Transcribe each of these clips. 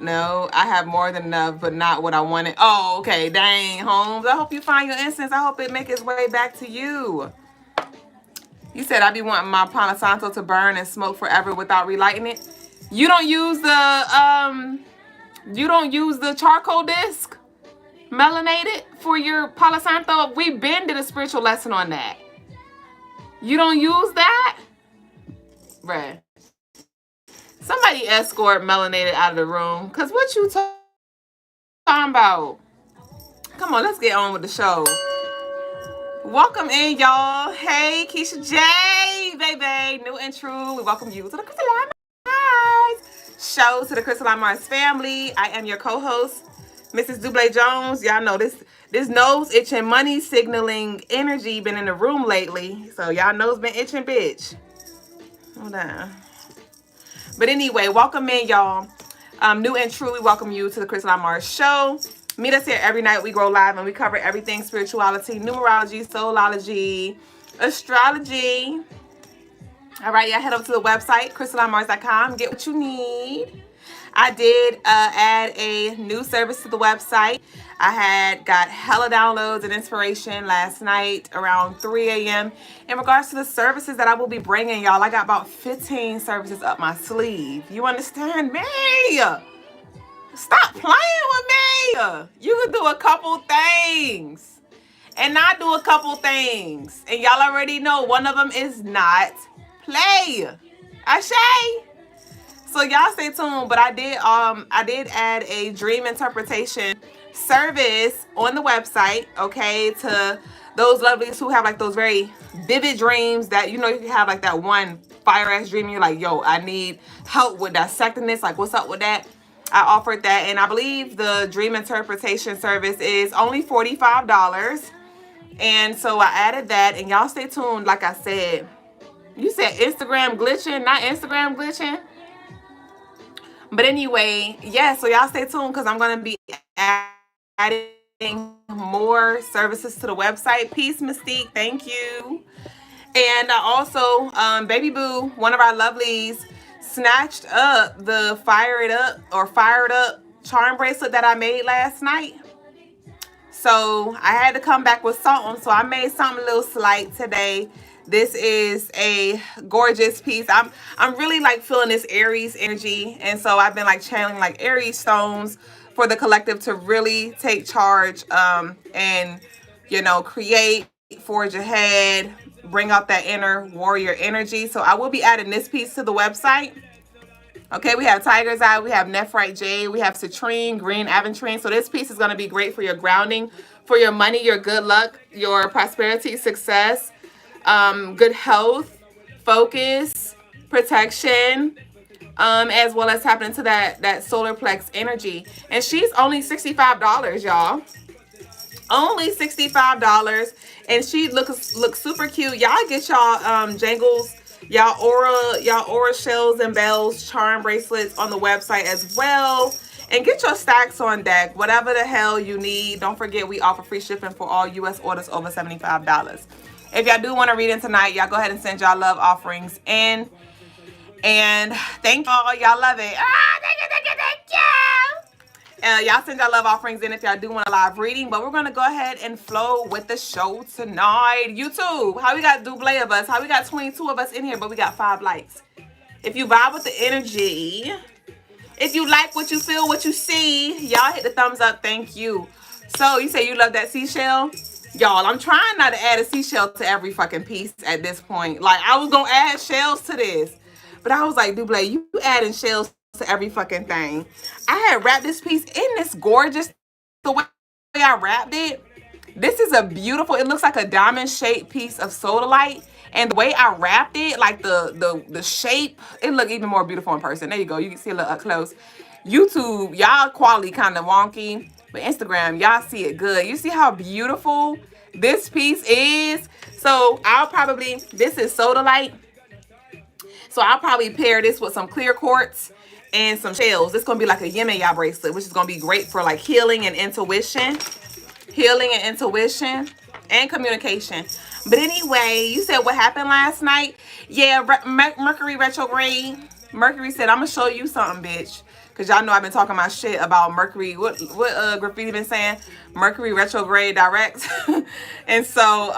No, I have more than enough, but not what I wanted. Oh, okay. Dang, Holmes. I hope you find your incense. I hope it make its way back to you. You said I be wanting my Palo Santo to burn and smoke forever without relighting it. You don't use the charcoal disc melanated for your Palo Santo. We been did a spiritual lesson on that. You don't use that? Bruh. Somebody escort melanated out of the room. Cause what you talking about? Come on, let's get on with the show. Welcome in, y'all. Hey, Keisha J, baby, new and true. We welcome you to the Crystaline Mars show, to the Crystaline Mars family. I am your co-host, Mrs. Duüblé Jones. Y'all know this nose itching, money signaling energy been in the room lately. So y'all nose been itching, bitch. Hold on. But anyway, welcome in, y'all. New and true, we welcome you to the Crystaline Mars show. Meet us here every night. We go live and we cover everything spirituality, numerology, soulology, astrology. All right, y'all head over to the website, CrystalineMars.com. Get what you need. I did add a new service to the website. I had got hella downloads and inspiration last night around 3 a.m. in regards to the services that I will be bringing y'all. I got about 15 services up my sleeve. You understand me? Stop playing with me. You can do a couple things and I do a couple things. And y'all already know one of them is not play. Ashay. So y'all stay tuned, but I did add a dream interpretation service on the website, okay, to those lovelies who have like those very vivid dreams that, you know, you can have like that one fire ass dream. You're like, yo, I need help with dissecting this. Like, what's up with that? I offered that, and I believe the dream interpretation service is only $45. And so I added that, and y'all stay tuned. Like I said, you said Instagram glitching, not Instagram glitching. But anyway, yeah, so y'all stay tuned because I'm going to be adding more services to the website. Peace, Mystique. Thank you. And also, Baby Boo, one of our lovelies, snatched up the fired up charm bracelet that I made last night. So I had to come back with something. So I made something a little slight today. This is a gorgeous piece. I'm really like feeling this Aries energy. And so I've been like channeling like Aries stones for the collective to really take charge and, you know, create, forge ahead, bring out that inner warrior energy. So I will be adding this piece to the website. Okay, we have Tiger's Eye, we have Nephrite Jade, we have Citrine, Green Aventurine. So this piece is going to be great for your grounding, for your money, your good luck, your prosperity, success, good health, focus, protection, as well as tapping into that solar plex energy. And she's only $65, y'all. Only $65. And she looks super cute. Y'all get y'all jangles, y'all aura shells and bells, charm bracelets on the website as well. And get your stacks on deck, whatever the hell you need. Don't forget, we offer free shipping for all U.S. orders over $75. If y'all do want to read in tonight, y'all go ahead and send y'all love offerings in. And thank y'all. Y'all love it. Thank you. Y'all send y'all love offerings in if y'all do want a live reading. But we're going to go ahead and flow with the show tonight. YouTube, how we got Duüblé of us? How we got 22 of us in here, but we got 5 likes? If you vibe with the energy, if you like what you feel, what you see, y'all hit the thumbs up. Thank you. So you say you love that seashell? Y'all, I'm trying not to add a seashell to every fucking piece at this point. Like, I was going to add shells to this. But I was like, Duüblé, you adding shells to every fucking thing. I had wrapped this piece in this gorgeous, the way I wrapped it. This is a beautiful, it looks like a diamond shaped piece of sodalite. And the way I wrapped it, like the shape, it looked even more beautiful in person. There you go. You can see a little up close. YouTube, y'all quality kind of wonky. But Instagram, y'all see it good. You see how beautiful this piece is? So I'll probably, this is sodalite. So I'll probably pair this with some clear quartz and some shells. It's going to be like a Yemaya bracelet, which is going to be great for like healing and intuition. Healing and intuition and communication. But anyway, you said what happened last night? Yeah, Mercury retrograde. Mercury said, I'm going to show you something, bitch. because y'all know I've been talking my shit about Mercury. What Graffiti been saying? Mercury retrograde direct. And so,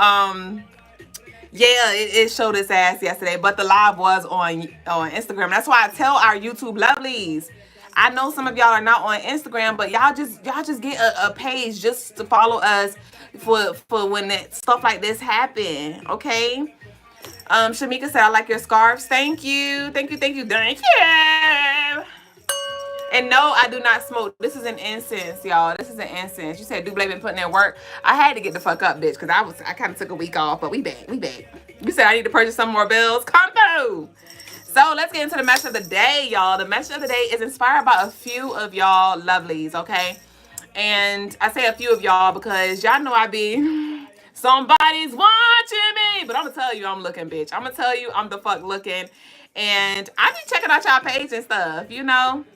yeah, it showed its ass yesterday, but the live was on Instagram. That's why I tell our YouTube lovelies. I know some of y'all are not on Instagram, but y'all just get a page just to follow us for when stuff like this happen, okay? Shamika said, I like your scarves. Thank you. Thank you. And no, I do not smoke. This is an incense, y'all. This is an incense. You said Duublé been putting in work. I had to get the fuck up, bitch, because I kind of took a week off, but we back. You said I need to purchase some more bills. Come through. So let's get into the message of the day, y'all. The message of the day is inspired by a few of y'all lovelies, okay? And I say a few of y'all because y'all know I be... Somebody's watching me. But I'm going to tell you I'm looking, bitch. I'm going to tell you I'm the fuck looking. And I be checking out y'all page and stuff, you know?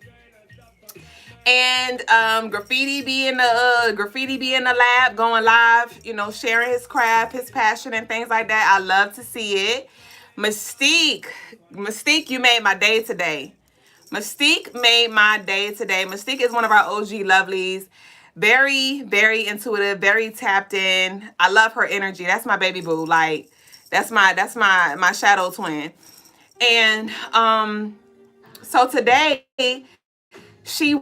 And Graffiti be in the lab, going live, you know, sharing his craft, his passion, and things like that. I love to see it. Mystique, you made my day today. Mystique made my day today. Mystique is one of our OG lovelies. Very, very intuitive, very tapped in. I love her energy. That's my baby boo. Like, that's my shadow twin. And so today she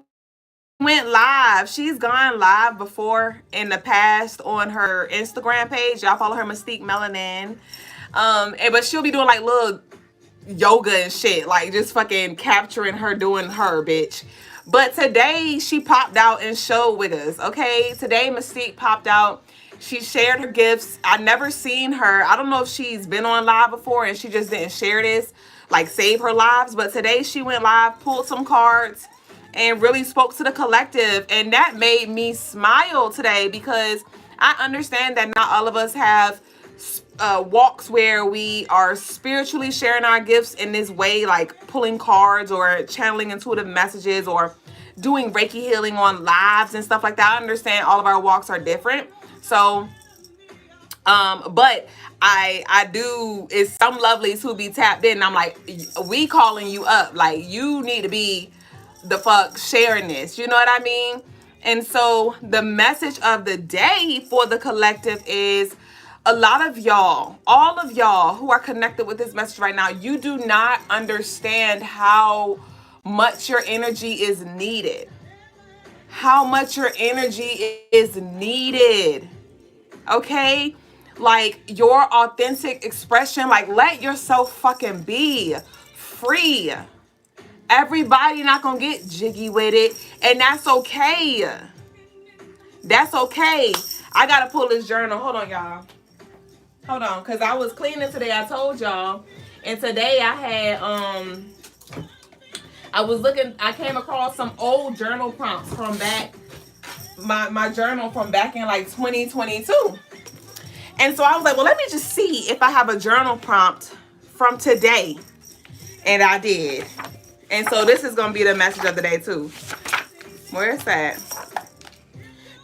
went live. She's gone live before in the past on her Instagram page. Y'all follow her, Mystique Melanin. But she'll be doing like little yoga and shit, like just fucking capturing her doing her, bitch. But today she popped out and showed with us, okay? Today Mystique popped out. She shared her gifts. I never seen her. I don't know if she's been on live before and she just didn't share this, like save her lives. But today she went live, pulled some cards, and really spoke to the collective. And that made me smile today because I understand that not all of us have walks where we are spiritually sharing our gifts in this way, like pulling cards or channeling intuitive messages or doing Reiki healing on lives and stuff like that. I understand all of our walks are different. So, but I do, it's some lovelies who be tapped in. And I'm like, we calling you up. Like, you need to be the fuck sharing this. You know what I mean? And so the message of the day for the collective is, a lot of y'all, all of y'all who are connected with this message right now, you do not understand how much your energy is needed. How much your energy is needed. Okay? Like, your authentic expression, like, let yourself fucking be free. Everybody not gonna get jiggy with it, and that's okay. That's okay. I gotta pull this journal. Hold on, y'all. Hold on, because I was cleaning today, I told y'all. And today I had, I came across some old journal prompts from back, my journal from back in like 2022. And so I was like, well, let me just see if I have a journal prompt from today. And I did. And so this is going to be the message of the day too. Where's that?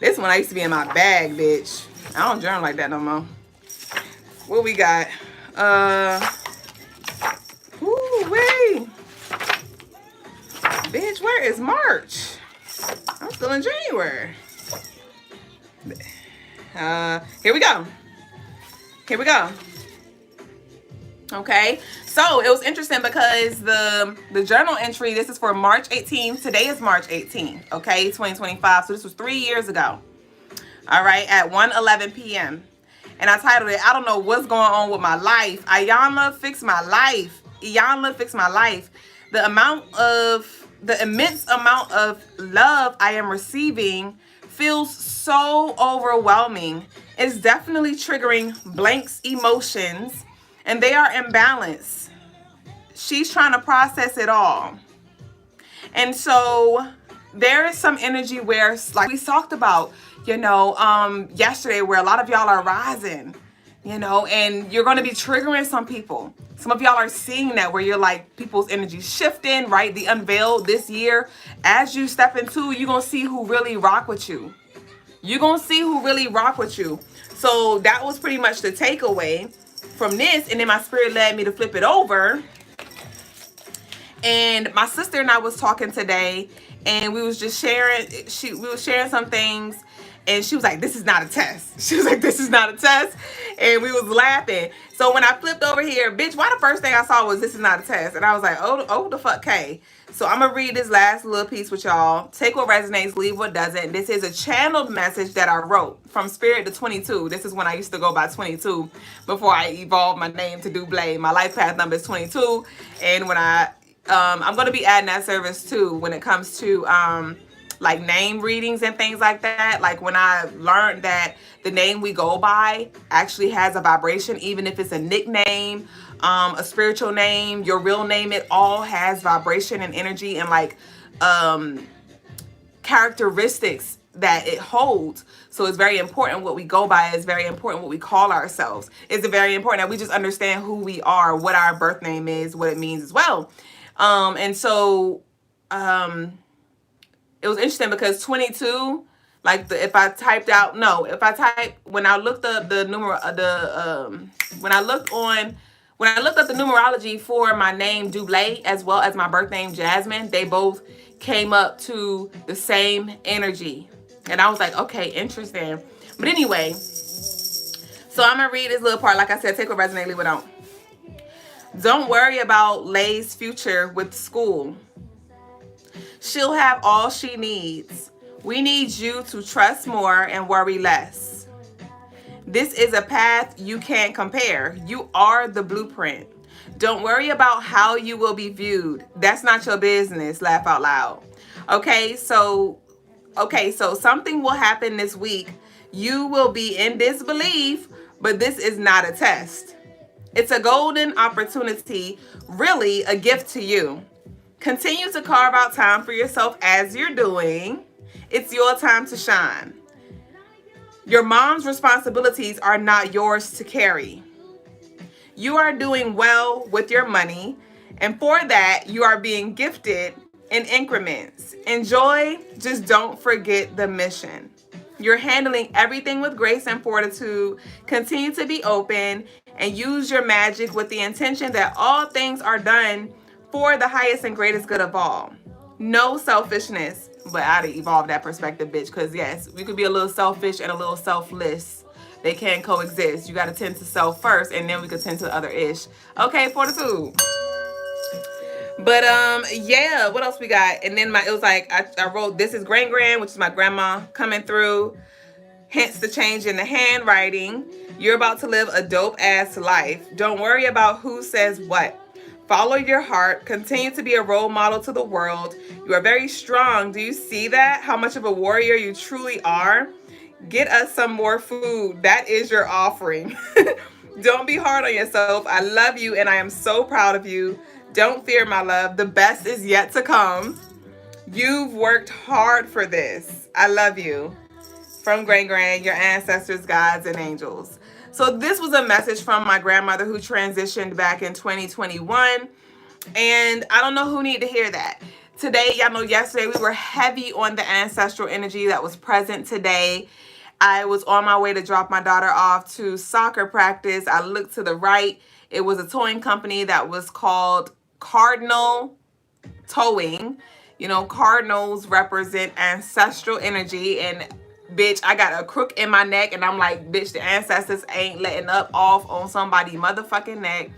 This one I used to be in my bag, bitch. I don't journal like that no more. What we got? Wait. Bitch, where is March? I'm still in January. Here we go. Okay, so it was interesting because the journal entry, this is for March 18th. Today is March 18th, okay, 2025. So this was 3 years ago. All right, at 1:11 p.m. And I titled it, I don't know what's going on with my life. Ayanla, fix my life. Ayanla, fix my life. The immense amount of love I am receiving feels so overwhelming. It's definitely triggering Blank's emotions, and they are imbalanced. She's trying to process it all. And so there is some energy where, like we talked about, yesterday, where a lot of y'all are rising, and you're going to be triggering some people. Some of y'all are seeing that, where you're like, people's energy shifting, right? The unveiled this year, as you step into, you're going to see who really rock with you. You're going to see who really rock with you. So that was pretty much the takeaway from this. And then my spirit led me to flip it over And my sister and I was talking today, and we was just sharing. We was sharing some things, and she was like, "This is not a test." She was like, "This is not a test," and we was laughing. So when I flipped over here, bitch, why the first thing I saw was "This is not a test," and I was like, "Oh the fuck, K." So I'm gonna read this last little piece with y'all. Take what resonates, leave what doesn't. This is a channeled message that I wrote from Spirit to 22. This is when I used to go by 22 before I evolved my name to Duublé. My life path number is 22, and when I'm going to be adding that service too when it comes to like name readings and things like that. Like when I learned that the name we go by actually has a vibration, even if it's a nickname, a spiritual name, your real name, it all has vibration and energy and like characteristics that it holds. So it's very important what we go by. It's very important what we call ourselves. It's very important that we just understand who we are, what our birth name is, what it means as well. And so it was interesting because 22, like when I looked up the numerology for my name Duublé as well as my birth name Jasmine, they both came up to the same energy. And I was like, okay, interesting. But anyway, so I'm gonna read this little part. Like I said, take what resonates, leave what don't. Don't worry about Lay's future with school. She'll have all she needs. We need you to trust more and worry less. This is a path you can't compare. You are the blueprint. Don't worry about how you will be viewed. That's not your business. Laugh out loud. Okay, so something will happen this week. You will be in disbelief, but this is not a test. It's a golden opportunity, really a gift to you. Continue to carve out time for yourself as you're doing. It's your time to shine. Your mom's responsibilities are not yours to carry. You are doing well with your money, and for that, you are being gifted in increments. Enjoy, just don't forget the mission. You're handling everything with grace and fortitude. Continue to be open and use your magic with the intention that all things are done for the highest and greatest good of all. No selfishness, but I had to evolve that perspective, bitch, because yes, we could be a little selfish and a little selfless. They can coexist. You got to tend to self first, and then we could tend to other ish. Okay, fortitude. But yeah, what else we got? And then it was like I wrote, this is Gran, which is my grandma coming through. Hence the change in the handwriting. You're about to live a dope ass life. Don't worry about who says what. Follow your heart. Continue to be a role model to the world. You are very strong. Do you see that? How much of a warrior you truly are? Get us some more food. That is your offering. Don't be hard on yourself. I love you and I am so proud of you. Don't fear, my love. The best is yet to come. You've worked hard for this. I love you. From Gran, your ancestors, gods, and angels. So this was a message from my grandmother who transitioned back in 2021. And I don't know who needed to hear that. Today, y'all know yesterday we were heavy on the ancestral energy that was present today. I was on my way to drop my daughter off to soccer practice. I looked to the right. It was a towing company that was called Cardinal Towing. You know, cardinals represent ancestral energy, and bitch, I got a crook in my neck, and I'm like, bitch, the ancestors ain't letting up off on somebody's motherfucking neck.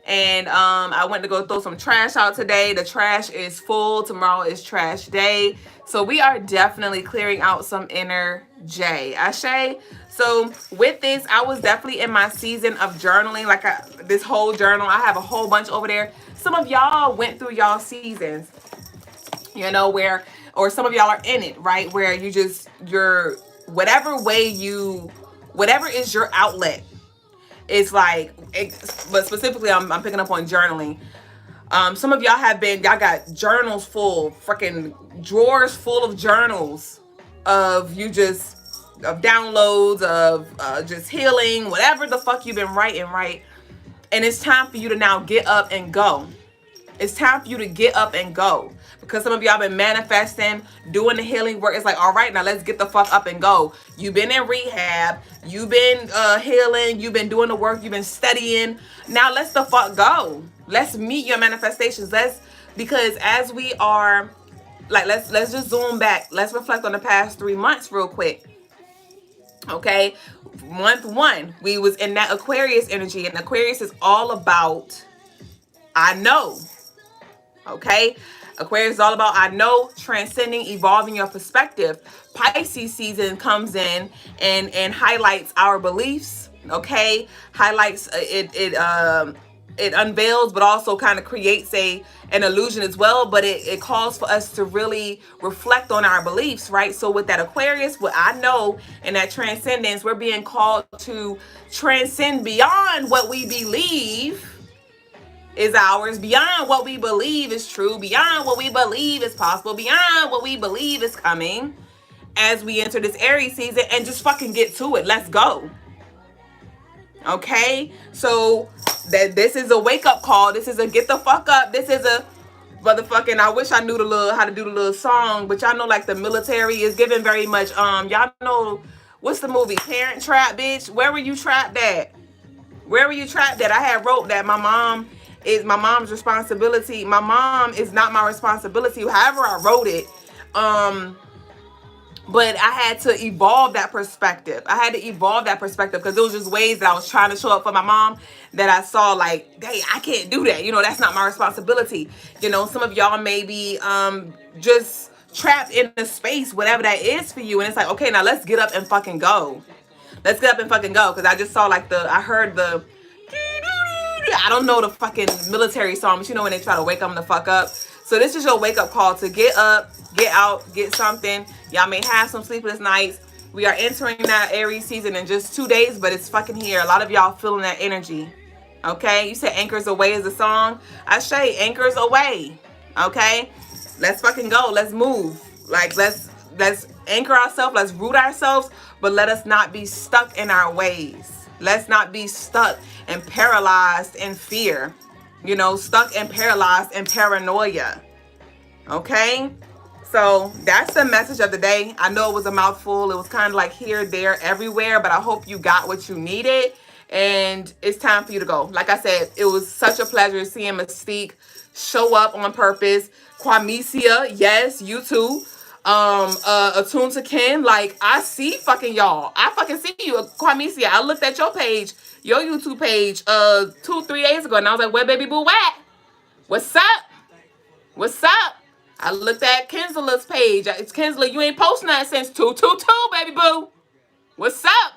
And I went to go throw some trash out today. The trash is full. Tomorrow is trash day. So we are definitely clearing out some inner J. Ashe. So with this, I was definitely in my season of journaling. Like this whole journal, I have a whole bunch over there. Some of y'all went through y'all seasons, you know, or some of y'all are in it, right? Where whatever is your outlet. It's like, but specifically, I'm picking up on journaling. Some of y'all got journals full, freaking drawers full of journals of downloads, of just healing, whatever the fuck you've been writing, right? And it's time for you to now get up and go. It's time for you to get up and go. Because some of y'all been manifesting, doing the healing work. It's like, all right, now let's get the fuck up and go. You've been in rehab. You've been healing. You've been doing the work. You've been studying. Now let's the fuck go. Let's meet your manifestations. Let's Because as we are, like, let's just zoom back. Let's reflect on the past 3 months real quick. Okay, month 1, we was in that Aquarius energy, and Aquarius is all about I know. Okay, Aquarius is all about I know, transcending, evolving your perspective. Pisces season comes in and highlights our beliefs. Okay, highlights it unveils, but also kind of creates an illusion as well. But it calls for us to really reflect on our beliefs, right? So with that Aquarius, what I know, and that transcendence, we're being called to transcend beyond what we believe is ours, beyond what we believe is true, beyond what we believe is possible, beyond what we believe is coming, as we enter this Aries season, and just fucking get to it. Let's go. Okay, so that this is a wake-up call. This is a get the fuck up. This is a motherfucking, I wish I knew how to do the little song, but y'all know, like, the military is giving very much, y'all know, what's the movie, Parent Trap, bitch? Where were you trapped at? Where were you trapped at? I had wrote that my mom is my mom's responsibility. My mom is not my responsibility. However I wrote it, but I had to evolve that perspective. I had to evolve that perspective because there was just ways that I was trying to show up for my mom that I saw like, hey, I can't do that. You know, that's not my responsibility. You know, some of y'all may be just trapped in a space, whatever that is for you. And it's like, okay, now let's get up and fucking go. Let's get up and fucking go. Because I just saw like I heard the, I don't know the fucking military song, but you know when they try to wake them the fuck up. So this is your wake up call to get up, get out, get something. Y'all may have some sleepless nights. We are entering that Aries season in just 2 days, but it's fucking here. A lot of y'all feeling that energy. Okay? You said Anchors Away is the song. I say Anchors Away. Okay? Let's fucking go. Let's move. Like, let's anchor ourselves. Let's root ourselves, but let us not be stuck in our ways. Let's not be stuck and paralyzed in fear. You know, stuck and paralyzed in paranoia. Okay? So that's the message of the day. I know it was a mouthful. It was kind of like here, there, everywhere, but I hope you got what you needed. And it's time for you to go. Like I said, it was such a pleasure seeing Mystique show up on purpose. Quamesia, yes, you too. Attuned to Ken, like, I see fucking y'all. I fucking see you, Quamesia. I looked at your page, your YouTube page, 2-3 days ago, and I was like, where baby boo at? What's up? What's up? I looked at Kinsla's page. It's Kinsla, you ain't posting that since 222, baby boo. What's up?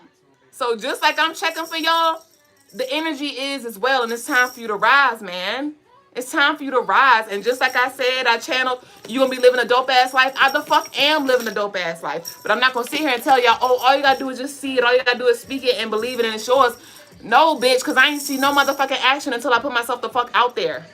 So just like I'm checking for y'all, the energy is as well, and it's time for you to rise, man. It's time for you to rise. And just like I said, I channeled, you gonna be living a dope ass life. I the fuck am living a dope ass life. But I'm not gonna sit here and tell y'all, oh, all you gotta do is just see it. All you gotta do is speak it and believe it and it's yours. No, bitch, because I ain't see no motherfucking action until I put myself the fuck out there.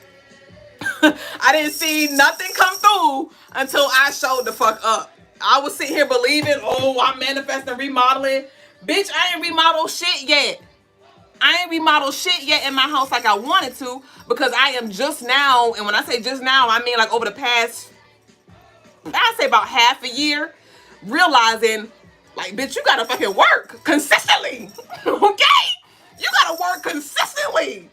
I didn't see nothing come through until I showed the fuck up. I was sitting here believing, oh, I'm manifesting, remodeling. Bitch, I ain't remodeled shit yet. I ain't remodeled shit yet in my house like I wanted to, because I am just now, and when I say just now, I mean like over the past, I'd say about half a year, realizing, like, bitch, you gotta fucking work consistently, okay? You gotta work consistently.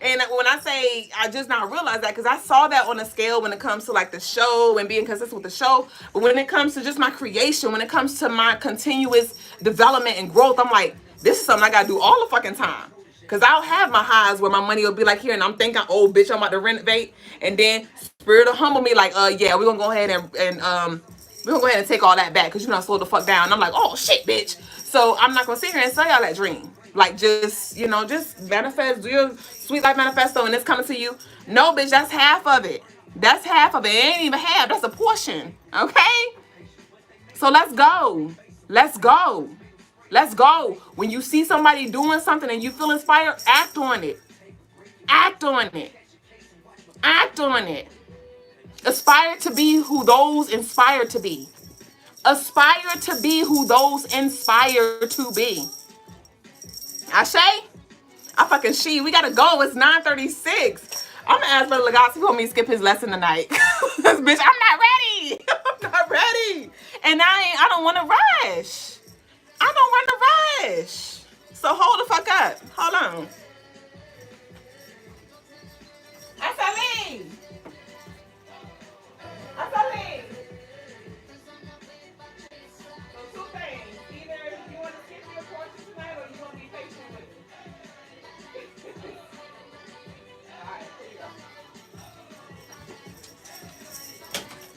And when I say I just now realized that, because I saw that on a scale when it comes to like the show and being consistent with the show, but when it comes to just my creation, when it comes to my continuous development and growth, I'm like, this is something I gotta do all the fucking time. Because I'll have my highs where my money will be like here, and I'm thinking, oh, bitch, I'm about to renovate. And then Spirit will humble me like, yeah, we're gonna go ahead and we're gonna go ahead and take all that back because you're not slow the fuck down. And I'm like, oh, shit, bitch. So I'm not gonna sit here and sell y'all that dream. Like, just, you know, just manifest, do your sweet life manifesto, and it's coming to you. No, bitch, that's half of it. That's half of it. It ain't even half. That's a portion. Okay? So let's go. Let's go. Let's go. When you see somebody doing something and you feel inspired, act on it. Act on it. Act on it. Aspire to be who those inspire to be. Aspire to be who those inspire to be. I say, I fucking she. We gotta go. It's 9:36. I'm gonna ask Brother Logas if he want me to skip his lesson tonight. Bitch, I'm not ready. I'm not ready. And I don't want to rush. I don't want to rush. So hold the fuck up. Hold on. SLE.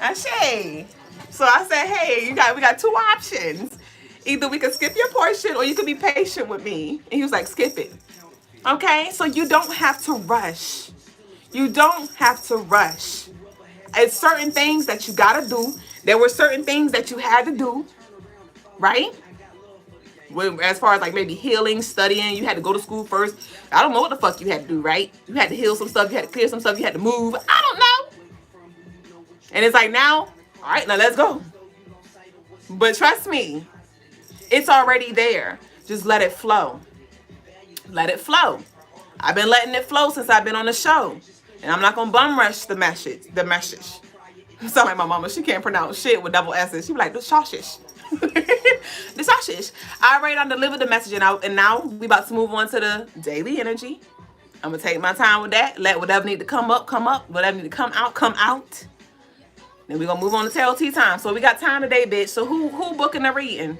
Ashe. So I said, hey, we got two options. Either we can skip your portion or you can be patient with me. And he was like, skip it. Okay? So you don't have to rush. You don't have to rush. It's certain things that you gotta do. There were certain things that you had to do, right? As far as like maybe healing, studying, you had to go to school first. I don't know what the fuck you had to do, right? You had to heal some stuff, you had to clear some stuff, you had to move. I don't know. And it's like now, all right, now let's go. But trust me, it's already there. Just let it flow. Let it flow. I've been letting it flow since I've been on the show. And I'm not gonna bum rush the message. Sound like my mama, she can't pronounce shit with double S's. She be like, the sausage. The sausage. I already done delivered the message and now we about to move on to the daily energy. I'm gonna take my time with that. Let whatever need to come up. Whatever need to come out. Then we're gonna move on to tarot tea time. So we got time today, bitch. So who booking the reading?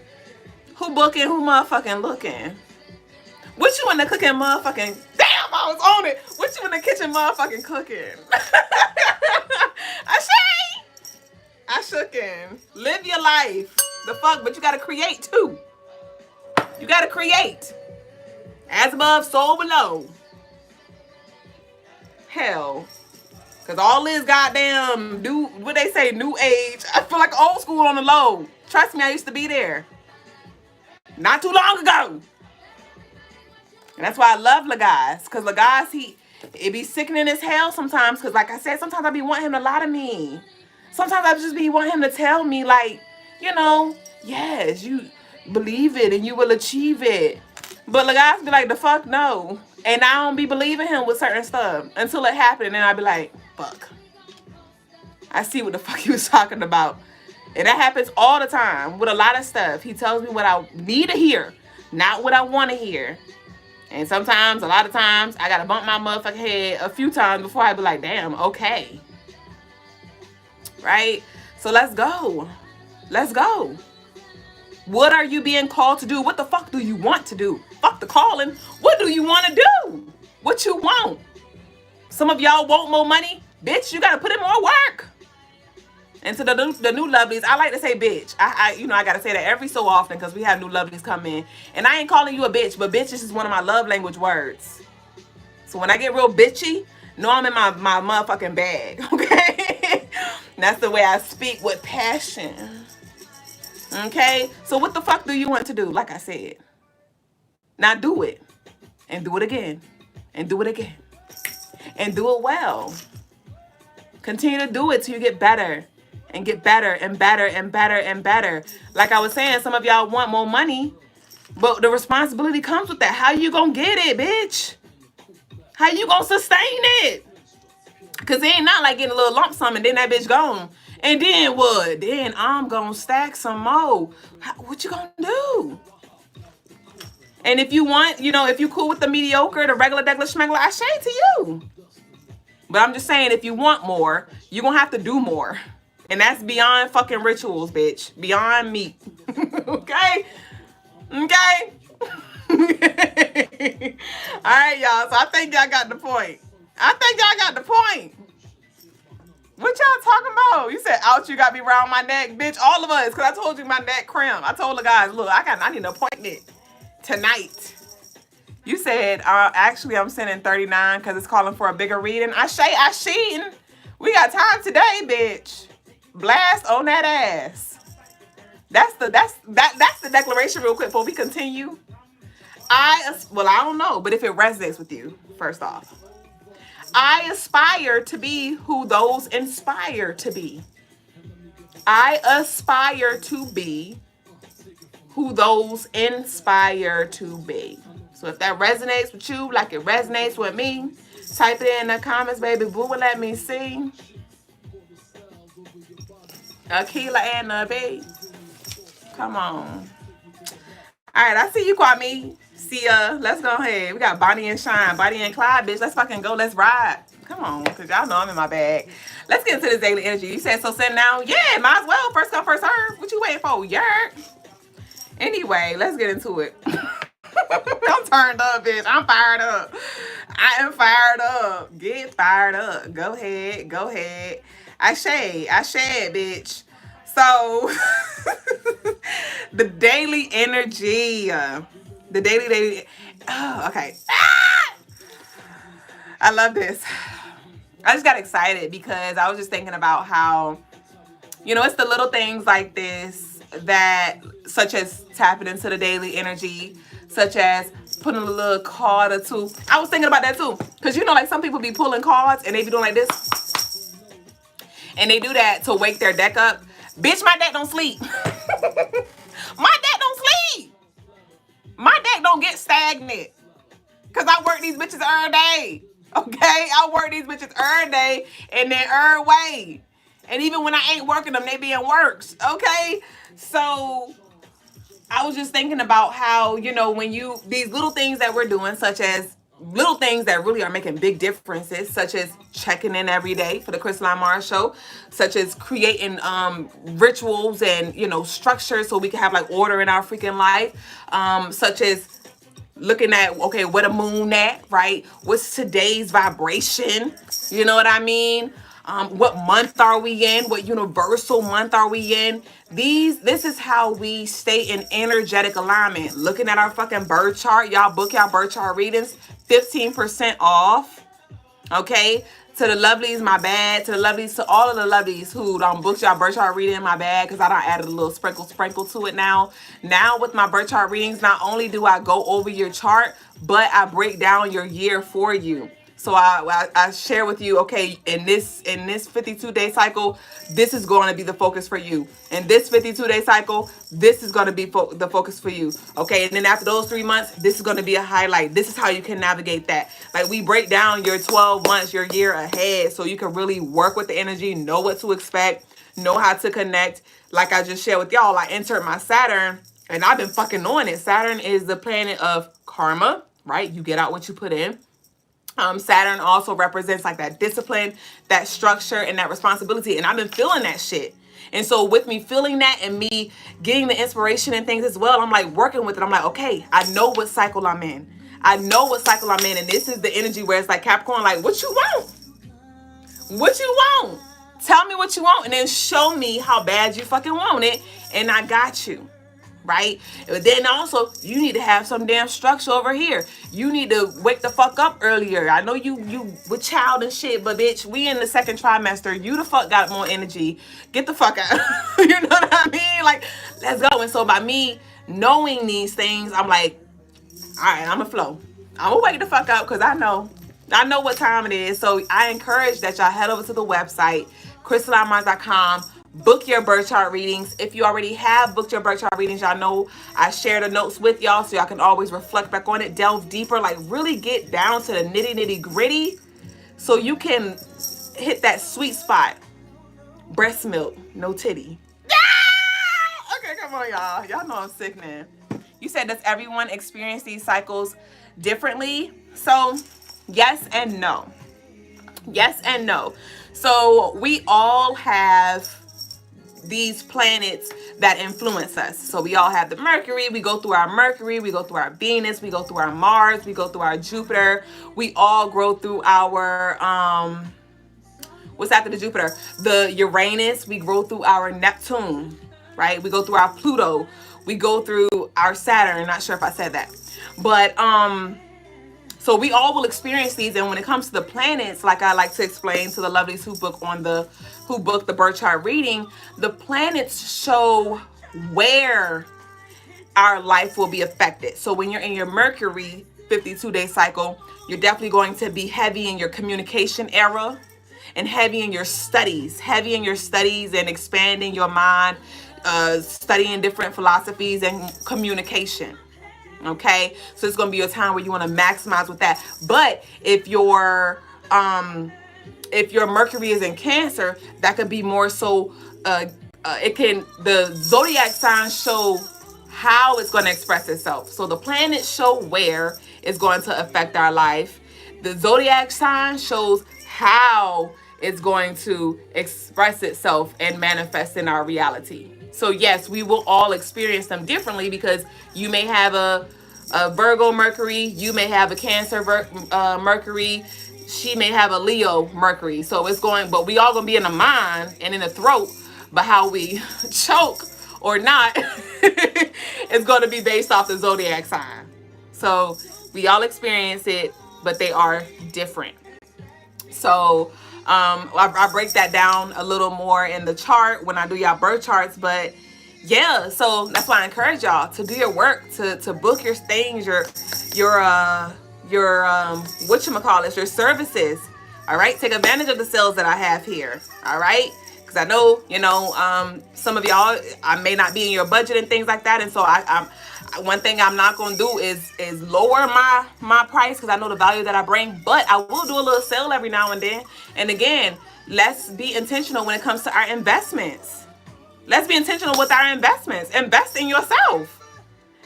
Who booking? Who motherfucking looking? What you in the cooking motherfucking? Damn, I was on it. What you in the kitchen motherfucking cooking? I shookin'. Live your life. The fuck, but you gotta create too. You gotta create. As above, so below. Hell. Cause all this goddamn what they say, new age. I feel like old school on the low. Trust me, I used to be there. Not too long ago. And that's why I love Logas. Cause Logas, it be sickening as hell sometimes. Cause like I said, sometimes I be wanting him to lie to me. Sometimes I just be wanting him to tell me like, you know, yes, you believe it and you will achieve it. But Logas be like, the fuck no. And I don't be believing him with certain stuff until it happened. And then I be like, fuck. I see what the fuck he was talking about. And that happens all the time with a lot of stuff. He tells me what I need to hear, not what I want to hear. And sometimes, a lot of times, I got to bump my motherfucking head a few times before I be like, damn, okay. Right? So let's go. Let's go. What are you being called to do? What the fuck do you want to do? Fuck the calling. What do you want to do? What you want? Some of y'all want more money? Bitch, you got to put in more work. And to the new lovelies, I like to say bitch. I got to say that every so often because we have new lovelies come in. And I ain't calling you a bitch, but bitch is just one of my love language words. So when I get real bitchy, know I'm in my motherfucking bag, okay? That's the way I speak with passion. Okay? So what the fuck do you want to do? Like I said. Now do it. And do it again. And do it again. And do it well. Continue to do it till you get better. And get better and better and better and better. Like I was saying, some of y'all want more money. But the responsibility comes with that. How you gonna get it, bitch? How you gonna sustain it? Because it ain't not like getting a little lump sum and then that bitch gone. And then what? Then I'm gonna stack some more. What you gonna do? And if you want, if you cool with the mediocre, the regular, schmegler, I say it to you. But I'm just saying, if you want more, you're gonna have to do more. And that's beyond fucking rituals, bitch. Beyond meat. Okay? Okay? All right, y'all. So I think y'all got the point. What y'all talking about? You said, ouch, you got me around my neck. Bitch, all of us. Because I told you my neck cramp. I told the guys, look, I need an appointment tonight. You said, actually, I'm sending 39 because it's calling for a bigger reading. I sheen. We got time today, bitch. Blast on that ass. That's the declaration real quick before we continue. I don't know, but if it resonates with you, first off. I aspire to be who those inspire to be. I aspire to be who those inspire to be. So if that resonates with you like it resonates with me, type it in the comments, baby boo, and let me see. Akila and Nabi. Come on. All right, I see you, Kwame. See ya. Let's go ahead. We got Bonnie and Shine. Bonnie and Clyde, bitch. Let's fucking go. Let's ride. Come on, because y'all know I'm in my bag. Let's get into this daily energy. You said so send now? Yeah, might as well. First come, first serve. What you waiting for? Yerk. Anyway, let's get into it. I'm turned up, bitch. I'm fired up. I am fired up. Get fired up. Go ahead. Go ahead. I shade, bitch. So the daily energy, the daily. Oh, okay. I love this. I just got excited because I was just thinking about how, you know, it's the little things like this that, such as tapping into the daily energy, such as putting a little card or two. I was thinking about that too. Because, you know, like some people be pulling cards and they be doing like this. And they do that to wake their deck up. Bitch, my deck don't sleep. My deck don't sleep. My deck don't get stagnant. Because I work these bitches every day. Okay? I work these bitches every day and then every way. And even when I ain't working them, they be in works. Okay? So I was just thinking about how, you know, when you, these little things that we're doing, such as little things that really are making big differences, such as checking in every day for the Crystaline Mars show, such as creating rituals and, you know, structure so we can have like order in our freaking life, such as looking at, okay, where the moon at, right? What's today's vibration? You know what I mean? What month are we in? What universal month are we in? This is how we stay in energetic alignment. Looking at our fucking birth chart. Y'all book y'all birth chart readings. 15% off. Okay? To the lovelies, my bad. To the lovelies, to all of the lovelies who booked y'all birth chart reading, my bad, because I done added a little sprinkle to it now. Now with my birth chart readings, not only do I go over your chart, but I break down your year for you. So I share with you, okay, in this 52-day cycle, this is going to be the focus for you. In this 52-day cycle, this is going to be the focus for you. Okay, and then after those 3 months, this is going to be a highlight. This is how you can navigate that. Like, we break down your 12 months, your year ahead, so you can really work with the energy, know what to expect, know how to connect. Like I just shared with y'all, I entered my Saturn, and I've been fucking knowing it. Saturn is the planet of karma, right? You get out what you put in. Saturn also represents like that discipline, that structure, and that responsibility. And I've been feeling that shit. And so with me feeling that and me getting the inspiration and things as well, I'm like working with it. I'm like, okay, I know what cycle I'm in. I know what cycle I'm in. And this is the energy where it's like Capricorn, like, what you want? What you want? Tell me what you want and then show me how bad you fucking want it. And I got you. Right? But then also, you need to have some damn structure over here. You need to wake the fuck up earlier. I know you with child and shit, but bitch, we in the second trimester. You the fuck got more energy. Get the fuck out. You know what I mean? Like, let's go. And so by me knowing these things, I'm like, all right, I'm gonna flow. I'm gonna wake the fuck up because I know what time it is. So I encourage that y'all head over to the website, crystalinemars.com. Book your birth chart readings. If you already have booked your birth chart readings, y'all know I share the notes with y'all so y'all can always reflect back on it, delve deeper, like really get down to the nitty gritty so you can hit that sweet spot. Breast milk, no titty. Yeah! Okay, come on, y'all. Y'all know I'm sick, man. You said, does everyone experience these cycles differently? So, yes and no. Yes and no. So, we all have these planets that influence us. So we all have the Mercury. We go through our Mercury. We go through our Venus. We go through our Mars. We go through our Jupiter. We all grow through our, what's after the Jupiter? The Uranus. We grow through our Neptune, right? We go through our Pluto. We go through our Saturn. Not sure if I said that. But, so we all will experience these. And when it comes to the planets, like I like to explain to the lovelies who book the birth chart reading, the planets show where our life will be affected. So when you're in your Mercury 52-day cycle, you're definitely going to be heavy in your communication era and heavy in your studies and expanding your mind, studying different philosophies and communication. Okay, so it's gonna be a time where you want to maximize with that. But if your Mercury is in Cancer, that could be more so. The zodiac signs show how it's going to express itself. So the planets show where it's going to affect our life. The zodiac sign shows how it's going to express itself and manifest in our reality. So yes, we will all experience them differently because you may have a Virgo Mercury, you may have a Cancer Mercury. she may have a Leo Mercury. So it's going, but we all gonna be in the mind and in the throat, but how we choke or not is going to be based off the zodiac sign. So we all experience it, but they are different. So I break that down a little more in the chart when I do y'all birth charts. But yeah, so that's why I encourage y'all to do your work, to book your things, your whatchamacallit, your services. All right, take advantage of the sales that I have here. All right, because I know, you know, some of y'all, I may not be in your budget and things like that, and so I'm one thing I'm not gonna do is lower my price, because I know the value that I bring. But I will do a little sale every now and then. And again, let's be intentional when it comes to our investments. Let's be intentional with our investments. Invest in yourself.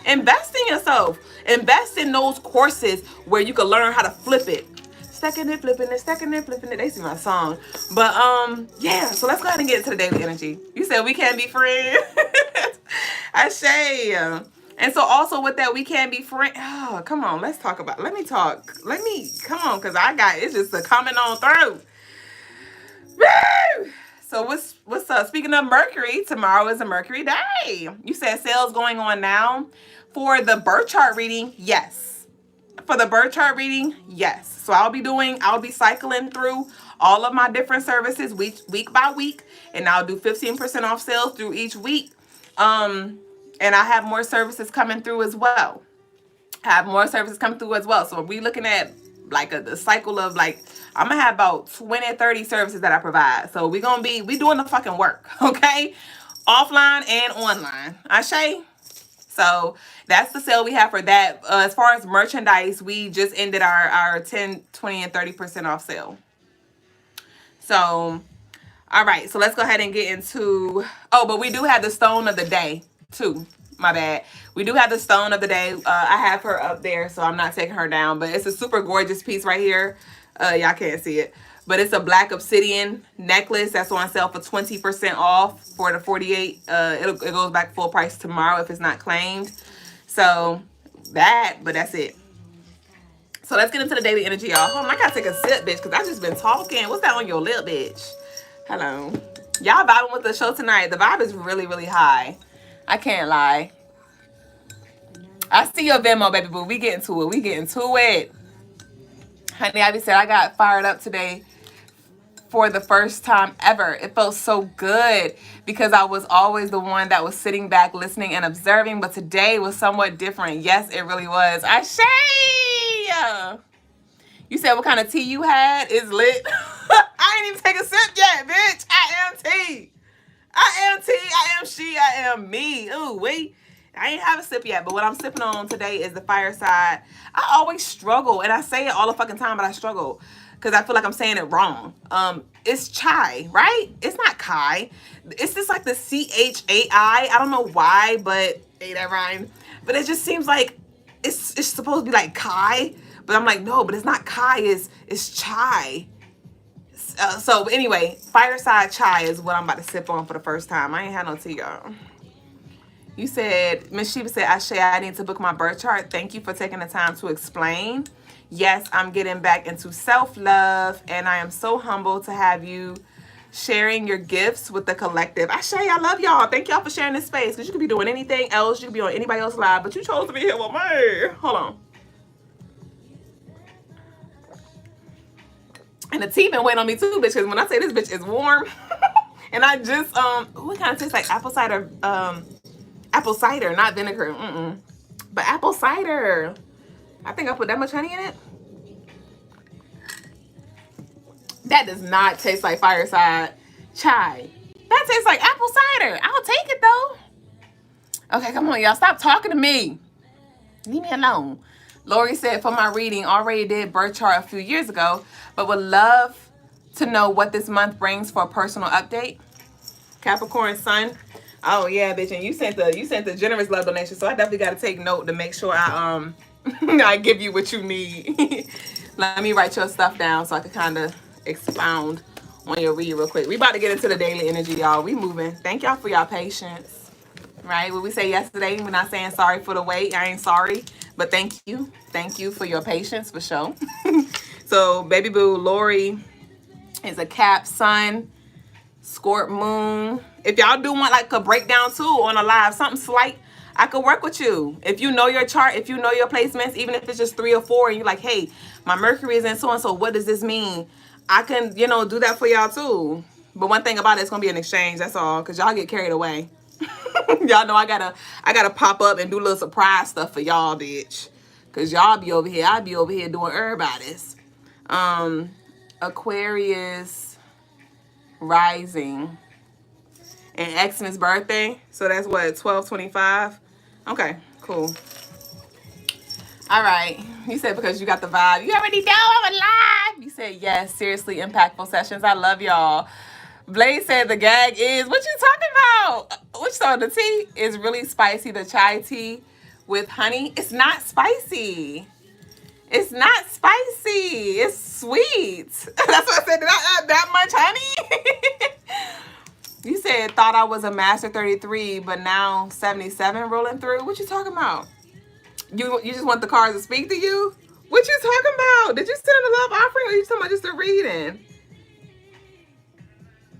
Invest in yourself. Invest in those courses where you can learn how to flip it. Stacking it, flipping it, stacking it, flipping it. They see my song. But yeah, so let's go ahead and get into the daily energy. You said we can't be friends. I say. And so also with that, we can't be friends. Oh, come on, let's talk about, let me talk. Come on, because it's just a coming on through. Woo! So what's up? Speaking of Mercury, tomorrow is a Mercury day. You said sales going on now. For the birth chart reading, yes. For the birth chart reading, yes. So I'll be cycling through all of my different services week by week, and I'll do 15% off sales through each week. And I have more services coming through as well. So we looking at like the cycle of like, I'm gonna have about 20 or 30 services that I provide. So we doing the fucking work, okay? Offline and online. Ashe? So that's the sale we have for that. As far as merchandise, we just ended our 10, 20, and 30% off sale. So, all right. So let's go ahead and get into, but we do have the stone of the day too. My bad. We do have the stone of the day. I have her up there, so I'm not taking her down. But it's a super gorgeous piece right here. Y'all can't see it. But it's a black obsidian necklace that's on sale for 20% off for the 48. It goes back full price tomorrow if it's not claimed. So but that's it. So let's get into the daily energy, y'all. Hold on, I gotta take a sip, bitch, because I just been talking. What's that on your lip, bitch? Hello. Y'all vibing with the show tonight. The vibe is really, really high. I can't lie. I see your Venmo, baby boo. We get into it. Honey, I said I got fired up today for the first time ever. It felt so good because I was always the one that was sitting back, listening and observing, but today was somewhat different. Yes, it really was. Ashe! You said what kind of tea you had? It's lit. I ain't even take a sip yet, bitch. I am tea. I am she, I am me. Ooh, wait. I ain't have a sip yet, but what I'm sipping on today is the Fireside. I always struggle, and I say it all the fucking time, but I struggle because I feel like I'm saying it wrong. It's chai, right? It's not kai. It's just like the CHAI. I don't know why, but ain't that rhyme? But it just seems like it's supposed to be like kai, but I'm like, no, but it's not kai. It's chai. So anyway, Fireside chai is what I'm about to sip on for the first time. I ain't had no tea, y'all. You said, Miss Sheba said, Ashe, I need to book my birth chart. Thank you for taking the time to explain. Yes, I'm getting back into self-love, and I am so humbled to have you sharing your gifts with the collective. Ashe, I love y'all. Thank y'all for sharing this space, because you could be doing anything else. You could be on anybody else's live, but you chose to be here with me. Hold on. And the tea been waiting on me too, bitch, because when I say this bitch is warm, and I just, it kind of tastes like apple cider, not vinegar, but apple cider. I think I put that much honey in it. That does not taste like Fireside chai. That tastes like apple cider. I'll take it though. Okay, come on, y'all. Stop talking to me. Leave me alone. Lori said, for my reading, already did birth chart a few years ago, but would love to know what this month brings for a personal update. Capricorn Sun. Oh yeah, bitch, and you sent the generous love donation, so I definitely got to take note to make sure I I give you what you need. Let me write your stuff down so I can kind of expound on your read real quick. We about to get into the daily energy, y'all. We moving. Thank y'all for y'all patience. Right? What we say yesterday, we're not saying sorry for the wait. I ain't sorry, but thank you. Thank you for your patience, for sure. So So baby boo, Lori is a Cap Sun, Scorp Moon. If y'all do want like a breakdown too on a live, something slight, I could work with you. If you know your chart, if you know your placements, even if it's just 3 or 4, and you're like, hey, my Mercury is in so-and-so, what does this mean? I can, you know, do that for y'all too. But one thing about it, it's gonna be an exchange, that's all, because y'all get carried away. Y'all know I gotta pop up and do a little surprise stuff for y'all, bitch. Cause y'all be over here, I be over here doing everybody's. Aquarius rising and Xmas birthday. So that's what, 12/25? Okay, cool. All right. You said because you got the vibe. You already know I'm alive. You said yes, seriously impactful sessions. I love y'all. Blaze said the gag is, what you talking about? Which so the tea is really spicy. The chai tea with honey. It's not spicy. It's not spicy. It's sweet. That's what I said. Did I add that much honey? You said thought I was a master 33, but now 77 rolling through. What you talking about? You just want the cards to speak to you? What you talking about? Did you send a love offering or you talking about just a reading?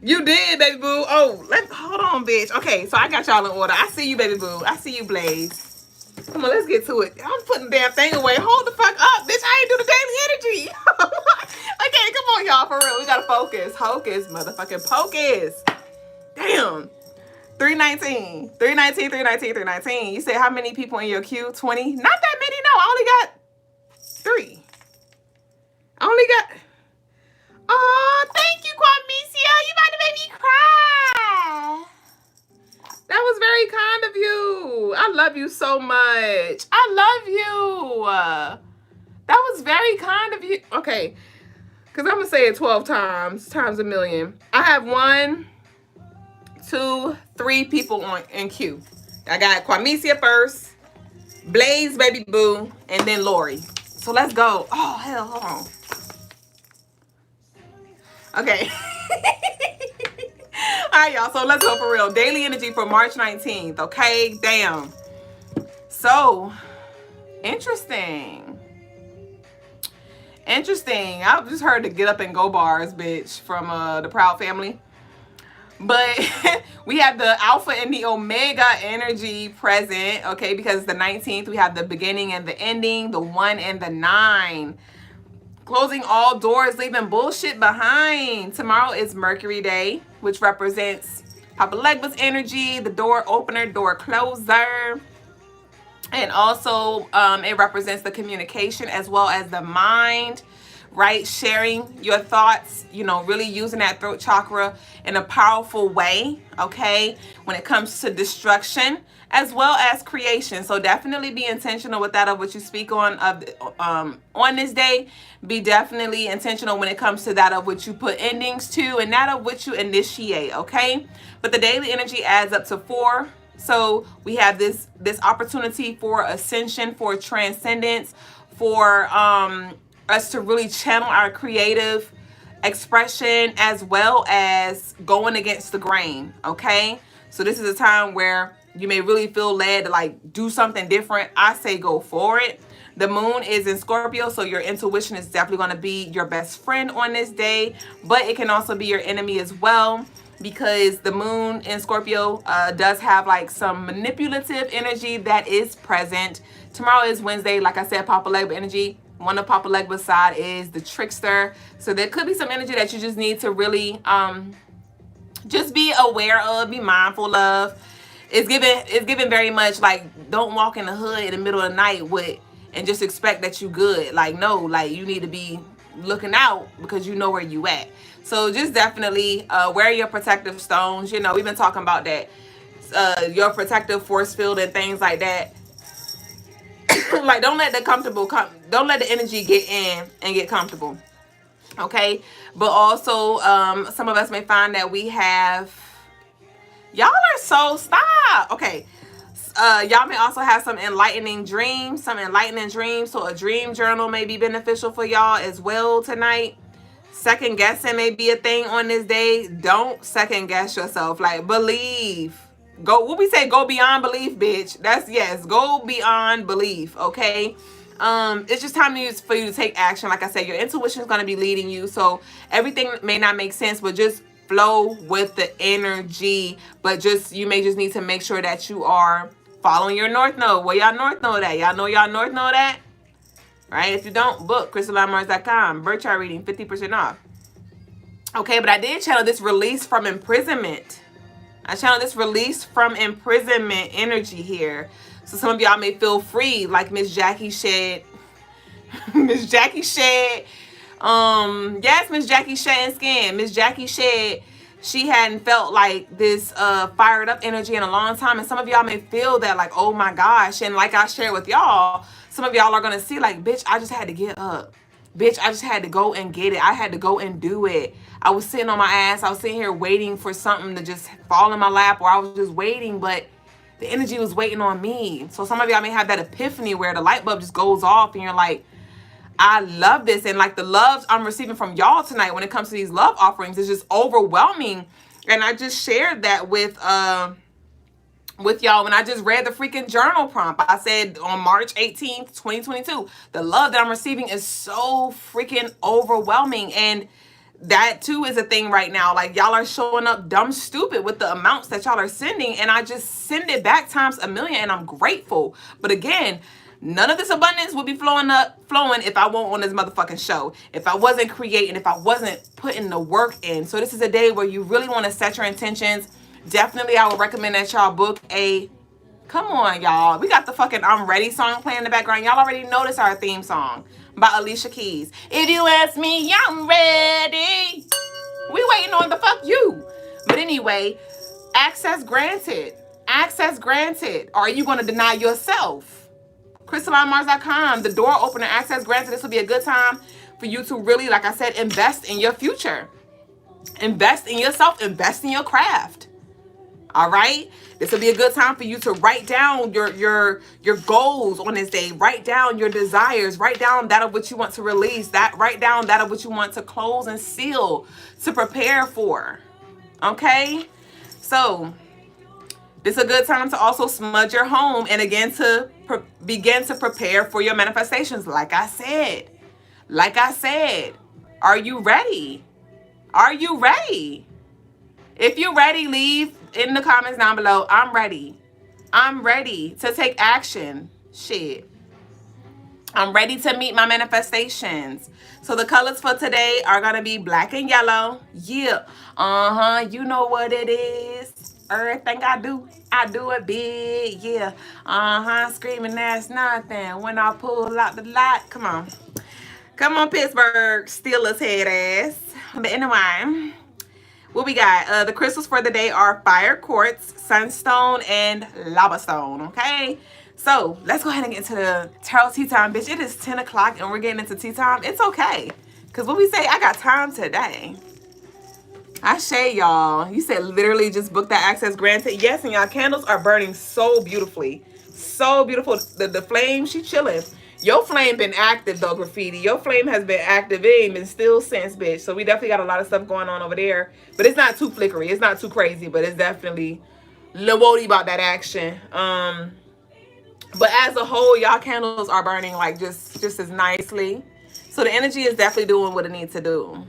You did, baby boo. Oh, hold on, bitch. Okay, so I got y'all in order. I see you, baby boo. I see you, Blaze. Come on, let's get to it. I'm putting the damn thing away. Hold the fuck up, bitch. I ain't do the daily energy. Okay, come on, y'all. For real, we gotta focus. Hocus, motherfucking pocus. Damn. 319. 319, 319, 319. You said how many people in your queue? 20? Not that many, no. I only got 3. I only got... Oh, thank you, Kwamisio. You about to make me cry. That was very kind of you. I love you so much. I love you. That was very kind of you. Okay. Because I'm going to say it 12 times a million. I have 1, 2, 3 people in queue. I got Kwamisia first, Blaze, baby boo, and then Lori. So let's go. Oh, hell, hold on. Okay. All right, y'all. So let's go for real. Daily energy for March 19th. Okay. Damn. So interesting. Interesting. I just heard the get up and go bars, bitch, from the Proud Family. But we have the Alpha and the Omega energy present, okay? Because the 19th, we have the beginning and the ending, the 1 and the 9. Closing all doors, leaving bullshit behind. Tomorrow is Mercury Day, which represents Papa Legba's energy, the door opener, door closer. And also, it represents the communication as well as the mind, right? Sharing your thoughts, you know, really using that throat chakra in a powerful way, okay? When it comes to destruction as well as creation. So definitely be intentional with that of what you speak on this day. Be definitely intentional when it comes to that of what you put endings to and that of what you initiate, okay? But the daily energy adds up to 4. So we have this opportunity for ascension, for transcendence, for us to really channel our creative expression as well as going against the grain, okay? So this is a time where you may really feel led to like do something different. I say go for it. The moon is in Scorpio, so your intuition is definitely going to be your best friend on this day, but it can also be your enemy as well, because the moon in Scorpio does have like some manipulative energy that is present. Tomorrow is Wednesday. Like I said, Papa Legba energy. One of Papa Legba's side is the trickster. So there could be some energy that you just need to really just be aware of, be mindful of. It's given very much like, don't walk in the hood in the middle of the night with and just expect that you good. Like, no, like you need to be looking out because you know where you at. So just definitely wear your protective stones. You know, we've been talking about that. Your protective force field and things like that. Like, don't let don't let the energy get in and get comfortable. Okay? But also, some of us may find that we have... Y'all are so... Stop! Okay. Y'all may also have some enlightening dreams. So a dream journal may be beneficial for y'all as well tonight. Second guessing may be a thing on this day. Don't second guess yourself. Like, believe. Go, what we say, go beyond belief, bitch. That's yes, go beyond belief, okay? It's just time for you to take action. Like I said, your intuition is going to be leading you. So everything may not make sense, but just flow with the energy. But you may just need to make sure that you are following your North Node. Well, y'all North Node at? Y'all know y'all North Node at? Right? If you don't, book CrystalineMars.com. Birth chart reading, 50% off. Okay, but I did channel this release from imprisonment. I channel this release from imprisonment energy here. So some of y'all may feel free, like Miss Jackie shed. Miss Jackie shed. Yes, Miss Jackie shedding skin. Miss Jackie shed. She hadn't felt like this fired up energy in a long time. And some of y'all may feel that like, oh my gosh. And like I shared with y'all, some of y'all are going to see like, bitch, I just had to get up. Bitch, I just had to go and get it. I had to go and do it. I was sitting on my ass. I was sitting here waiting for something to just fall in my lap, or I was just waiting, but the energy was waiting on me. So some of y'all may have that epiphany where the light bulb just goes off and you're like, I love this. And like the loves I'm receiving from y'all tonight when it comes to these love offerings is just overwhelming. And I just shared that with y'all when I just read the freaking journal prompt. I said on March 18th, 2022, the love that I'm receiving is so freaking overwhelming. And that too is a thing right now. Like y'all are showing up dumb stupid with the amounts that y'all are sending, and I just send it back times a million, and I'm grateful. But again, none of this abundance would be flowing if I won't on this motherfucking show, if I wasn't creating, if I wasn't putting the work in. So this is a day where you really want to set your intentions. Definitely I would recommend that y'all book a, come on y'all, we got the fucking I'm Ready song playing in the background. Y'all already noticed our theme song by Alicia Keys. If you ask me, I'm ready. We waiting on the fuck you. But anyway, access granted. Access granted. Are you going to deny yourself? CrystalineMars.com, the door opener, access granted. This will be a good time for you to really, like I said, invest in your future. Invest in yourself. Invest in your craft. All right. This will be a good time for you to write down your goals on this day. Write down your desires. Write down that of what you want to release. Write down that of what you want to close and seal, to prepare for. Okay. So this is a good time to also smudge your home and again to begin to prepare for your manifestations. Like I said, are you ready? Are you ready? If you're ready, leave in the comments down below. I'm ready. I'm ready to take action. Shit. I'm ready to meet my manifestations. So the colors for today are going to be black and yellow. Yeah. You know what it is. Everything I do it big. Yeah. Screaming that's nothing. When I pull out the light. Come on. Come on, Pittsburgh Steelers head ass. But anyway, what we got? The crystals for the day are fire quartz, sunstone, and lava stone. Okay, so let's go ahead and get into the tarot tea time, bitch. It is 10 o'clock and we're getting into tea time. It's okay, because what we say, I got time today. I shade y'all. You said literally just book that access granted. Yes, and y'all candles are burning so beautifully. So beautiful. The flame, she chilling. Your flame been active though, Graffiti. Your flame has been active. It ain't been still since, bitch. So we definitely got a lot of stuff going on over there. But it's not too flickery. It's not too crazy. But it's definitely lowody about that action. But as a whole, y'all candles are burning like just as nicely. So the energy is definitely doing what it needs to do.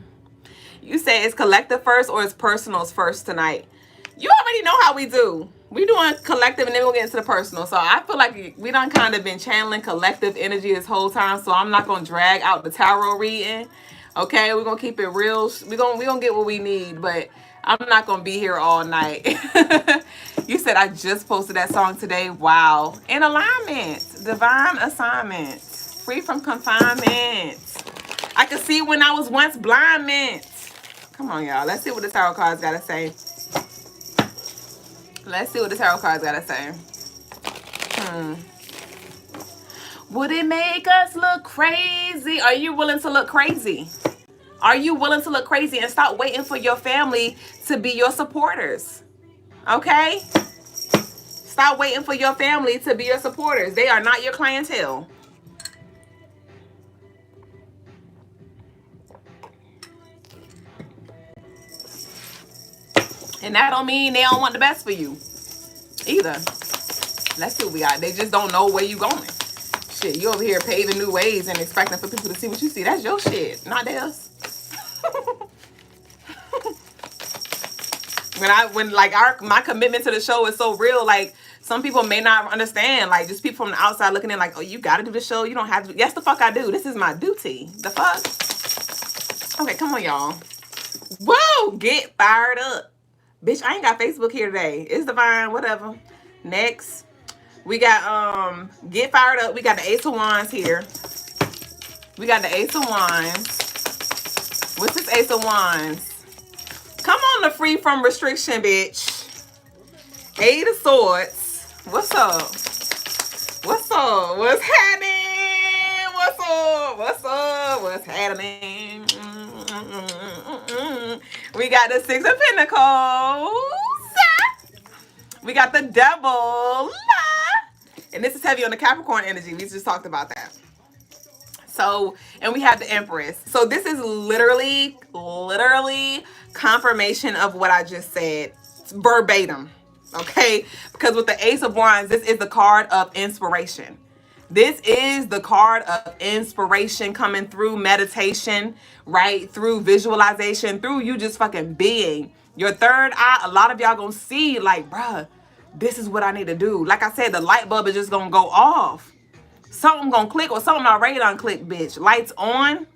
You say it's collective first or it's personals first tonight. You already know how we do. We doing collective and then we'll get into the personal. So I feel like we done kind of been channeling collective energy this whole time. So I'm not going to drag out the tarot reading. Okay, we're going to keep it real. We're gonna get what we need, but I'm not going to be here all night. You said I just posted that song today. Wow. In alignment. Divine assignment. Free from confinement. I could see when I was once blind, man. Come on, y'all. Let's see what the tarot cards got to say. Let's see what the tarot cards got to say. Would it make us look crazy? Are you willing to look crazy? Are you willing to look crazy and stop waiting for your family to be your supporters? Okay? Stop waiting for your family to be your supporters. They are not your clientele. And that don't mean they don't want the best for you either. Let's see what we got. They just don't know where you going. Shit, you over here paving new ways and expecting for people to see what you see. That's your shit, not theirs. when like my commitment to the show is so real, like some people may not understand, like just people from the outside looking in like, oh, you gotta do the show, you don't have to. Yes, the fuck I do. This is my duty. The fuck. Okay, come on, y'all. Whoa, get fired up. Bitch, I ain't got Facebook here today. It's divine, whatever. Next, we got get fired up. We got the Ace of Wands here. We got the Ace of Wands. What's this Ace of Wands? Come on, the free from restriction, bitch. Eight of Swords. What's up? What's up? What's happening? What's up? What's up? What's happening? We got the Six of Pentacles. We got the Devil. And this is heavy on the Capricorn energy. We just talked about that. So, and we have the Empress. So this is literally confirmation of what I just said. It's verbatim. Okay? Because with the Ace of Wands, this is the card of inspiration. This is the card of inspiration coming through meditation, right? Through visualization, through you just fucking being. Your third eye, a lot of y'all gonna see like, bruh, this is what I need to do. Like I said, the light bulb is just gonna go off. Something gonna click or something already done click, bitch. Lights on,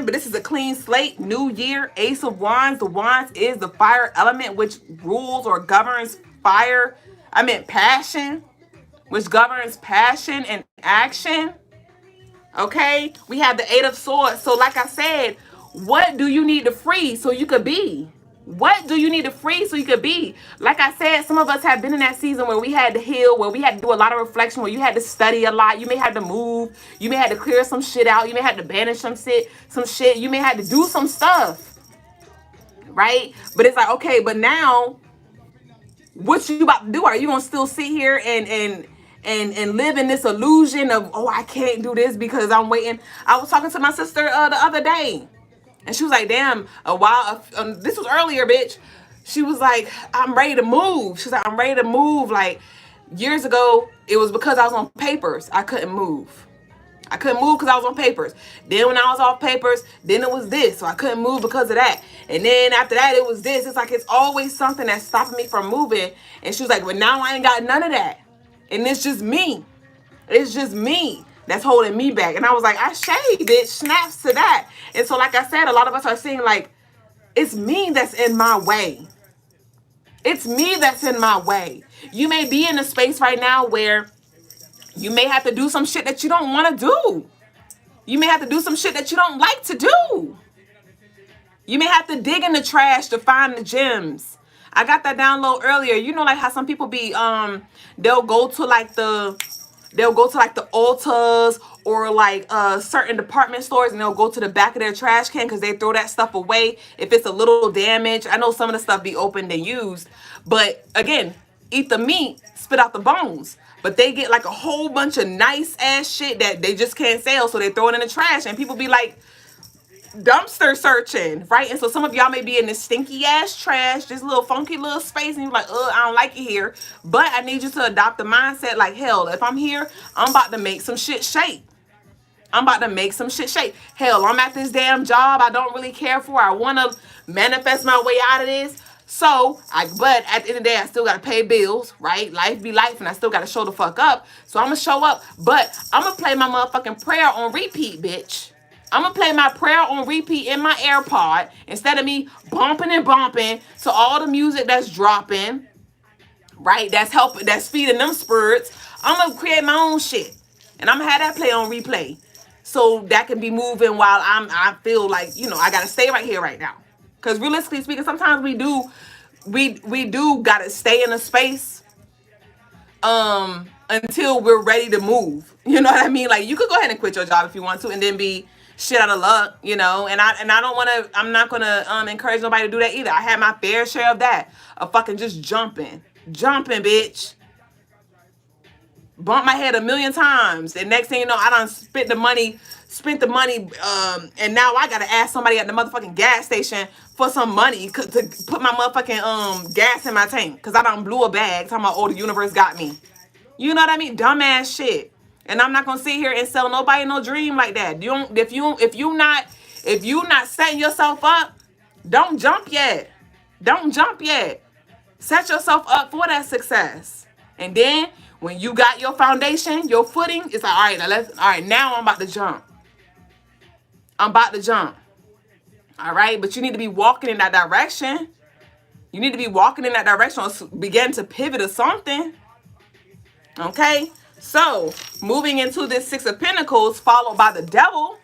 but this is a clean slate, new year, Ace of Wands. The Wands is the fire element, which rules or governs fire. I meant passion, which governs passion and action. Okay, we have the Eight of Swords. So like I said, what do you need to free so you could be? What do you need to free so you could be? Like I said, some of us have been in that season where we had to heal, where we had to do a lot of reflection, where you had to study a lot. You may have to move. You may have to clear some shit out. You may have to banish some shit. You may have to do some stuff. Right? But it's like, okay, but now, what you about to do? Are you going to still sit here and live in this illusion of, oh, I can't do this because I'm waiting? I was talking to my sister the other day. And she was like, damn, this was earlier, bitch. She was like, I'm ready to move. She's like, I'm ready to move. Like, years ago, it was because I was on papers. I couldn't move. I couldn't move because I was on papers. Then when I was off papers, then it was this. So I couldn't move because of that. And then after that, it was this. It's like, it's always something that's stopping me from moving. And she was like, well, now I ain't got none of that. And it's just me. It's just me that's holding me back. And I was like, I shade, bitch, snaps to that. And so, like I said, a lot of us are seeing like, it's me that's in my way. It's me that's in my way. You may be in a space right now where you may have to do some shit that you don't want to do. You may have to do some shit that you don't like to do. You may have to dig in the trash to find the gems. I got that download earlier. You know, like how some people be, they'll go to like the Ultas or like certain department stores, and they'll go to the back of their trash can because they throw that stuff away if it's a little damaged. I know some of the stuff be opened and used, but again, eat the meat, spit out the bones. But they get like a whole bunch of nice ass shit that they just can't sell, so they throw it in the trash, and people be like dumpster searching, right? And so some of y'all may be in this stinky ass trash, this little funky little space, and you're like, I don't like it here. But I need you to adopt the mindset like, hell, if I'm here, I'm about to make some shit shake. I'm about to make some shit shake. Hell, I'm at this damn job I don't really care for. I want to manifest my way out of this. But at the end of the day, I still got to pay bills, right? Life be life, and I still got to show the fuck up. So I'm going to show up, but I'm going to play my motherfucking prayer on repeat, bitch. I'm going to play my prayer on repeat in my AirPod instead of me bumping to all the music that's dropping, right? That's helping, that's feeding them spirits. I'm going to create my own shit, and I'm going to have that play on replay so that can be moving while I feel like, you know, I got to stay right here right now. Because realistically speaking, sometimes we do got to stay in a space until we're ready to move. You know what I mean? Like, you could go ahead and quit your job if you want to and then be shit out of luck, you know, and I'm not gonna encourage nobody to do that either. I had my fair share of that, of fucking just jumping, bitch. Bumped my head 1,000,000 times, and next thing you know, I done spent the money, and now I gotta ask somebody at the motherfucking gas station for some money to put my motherfucking gas in my tank, because I done blew a bag talking about, oh, the universe got me. You know what I mean? Dumbass shit. And I'm not gonna sit here and sell nobody no dream like that. If you not setting yourself up, don't jump yet. Don't jump yet. Set yourself up for that success. And then when you got your foundation, your footing, it's like, all right, now I'm about to jump. I'm about to jump. All right, but you need to be walking in that direction. You need to be walking in that direction or begin to pivot or something. Okay, so moving into this Six of Pentacles followed by the Devil.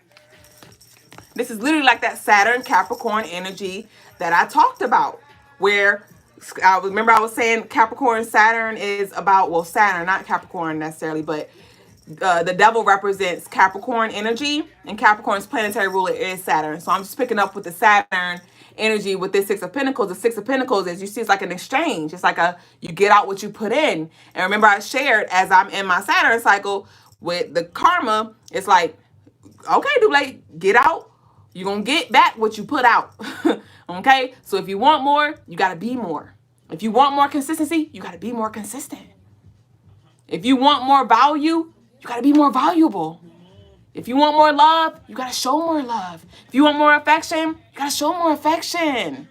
This is literally like that Saturn Capricorn energy that I talked about, where I was saying Capricorn Saturn is about, well, Saturn, not Capricorn necessarily, but the Devil represents Capricorn energy, and Capricorn's planetary ruler is Saturn. So I'm just picking up with the Saturn energy with this Six of Pentacles. The Six of Pentacles, as you see, it's like an exchange. It's like you get out what you put in. And remember, I shared as I'm in my Saturn cycle with the karma, it's like, okay, Duuble, get out. You're going to get back what you put out. Okay? So if you want more, you got to be more. If you want more consistency, you got to be more consistent. If you want more value, you got to be more valuable. If you want more love, you got to show more love. If you want more affection, you got to show more affection.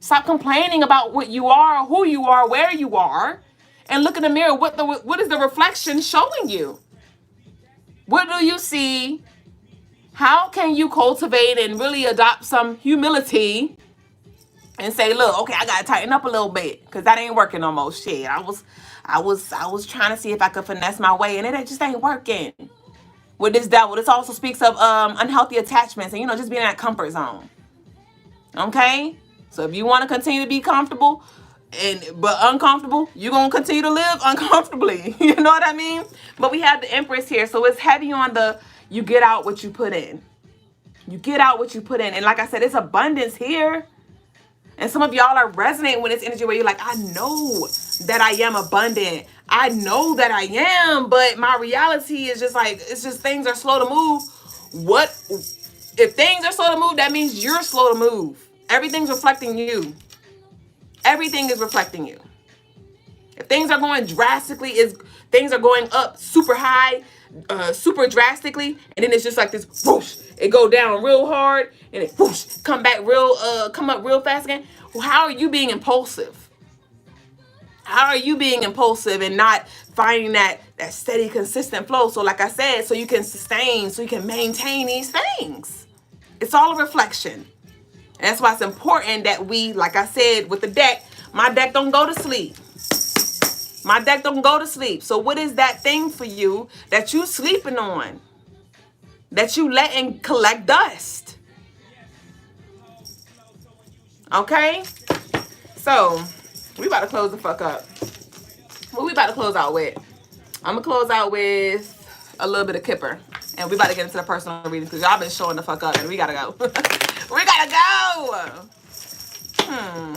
Stop complaining about what you are, who you are, where you are, and look in the mirror. What is the reflection showing you? What do you see? How can you cultivate and really adopt some humility and say, look, okay, I got to tighten up a little bit because that ain't working no more. Shit, I was trying to see if I could finesse my way, and it just ain't working. With this Devil, this also speaks of unhealthy attachments and, just being in that comfort zone. Okay? So if you want to continue to be comfortable but uncomfortable, you're going to continue to live uncomfortably. You know what I mean? But we have the Empress here. So it's heavy on you get out what you put in. You get out what you put in. And like I said, it's abundance here. And some of y'all are resonating with this energy where you're like, I know that I am abundant. I know that I am, but my reality is just like, it's just things are slow to move. What? If things are slow to move, that means you're slow to move. Everything's reflecting you. Everything is reflecting you. If things are going drastically, things are going up super high, super drastically, and then it's just like this whoosh, it go down real hard, and it whoosh, come up real fast again. Well, how are you being impulsive? How are you being impulsive and not finding that steady, consistent flow? So like I said, so you can sustain, so you can maintain these things. It's all a reflection. And that's why it's important that we, like I said, with the deck, my deck don't go to sleep. My deck don't go to sleep. So what is that thing for you that you sleeping on? That you letting collect dust? Okay? So, we about to close the fuck up. What we about to close out with? I'm going to close out with a little bit of Kipper. And we about to get into the personal readings because y'all been showing the fuck up and we got to go. We got to go.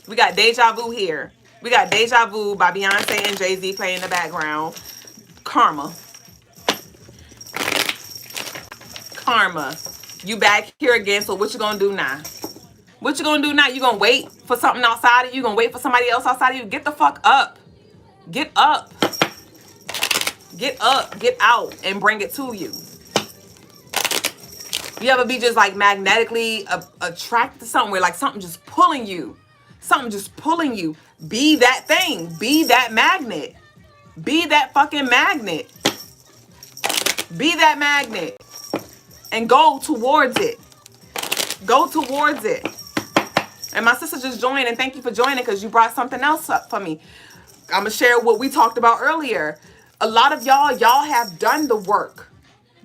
We got Deja Vu here. We got Deja Vu by Beyonce and Jay-Z playing in the background. Karma. Karma. You back here again, so what you gonna do now? What you gonna do now? You gonna wait for something outside of you? You gonna wait for somebody else outside of you? Get the fuck up. Get up. Get up. Get out and bring it to you. You ever be just like magnetically attracted to something where like something just pulling you? Something just pulling you. Be that thing. Be that magnet. Be that fucking magnet. Be that magnet. And go towards it. Go towards it. And my sister just joined, and thank you for joining because you brought something else up for me. I'm going to share what we talked about earlier. A lot of y'all have done the work.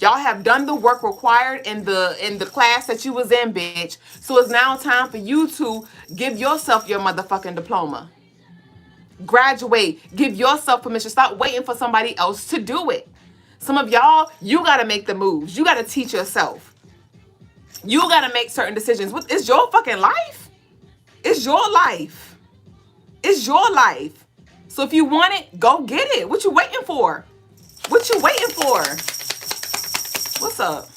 Y'all have done the work required in the class that you was in, bitch. So it's now time for you to give yourself your motherfucking diploma. Graduate. Give yourself permission. Stop waiting for somebody else to do it. Some of y'all, you got to make the moves. You got to teach yourself. You got to make certain decisions. It's your fucking life. It's your life. It's your life. So if you want it, go get it. What you waiting for? What you waiting for? What's up?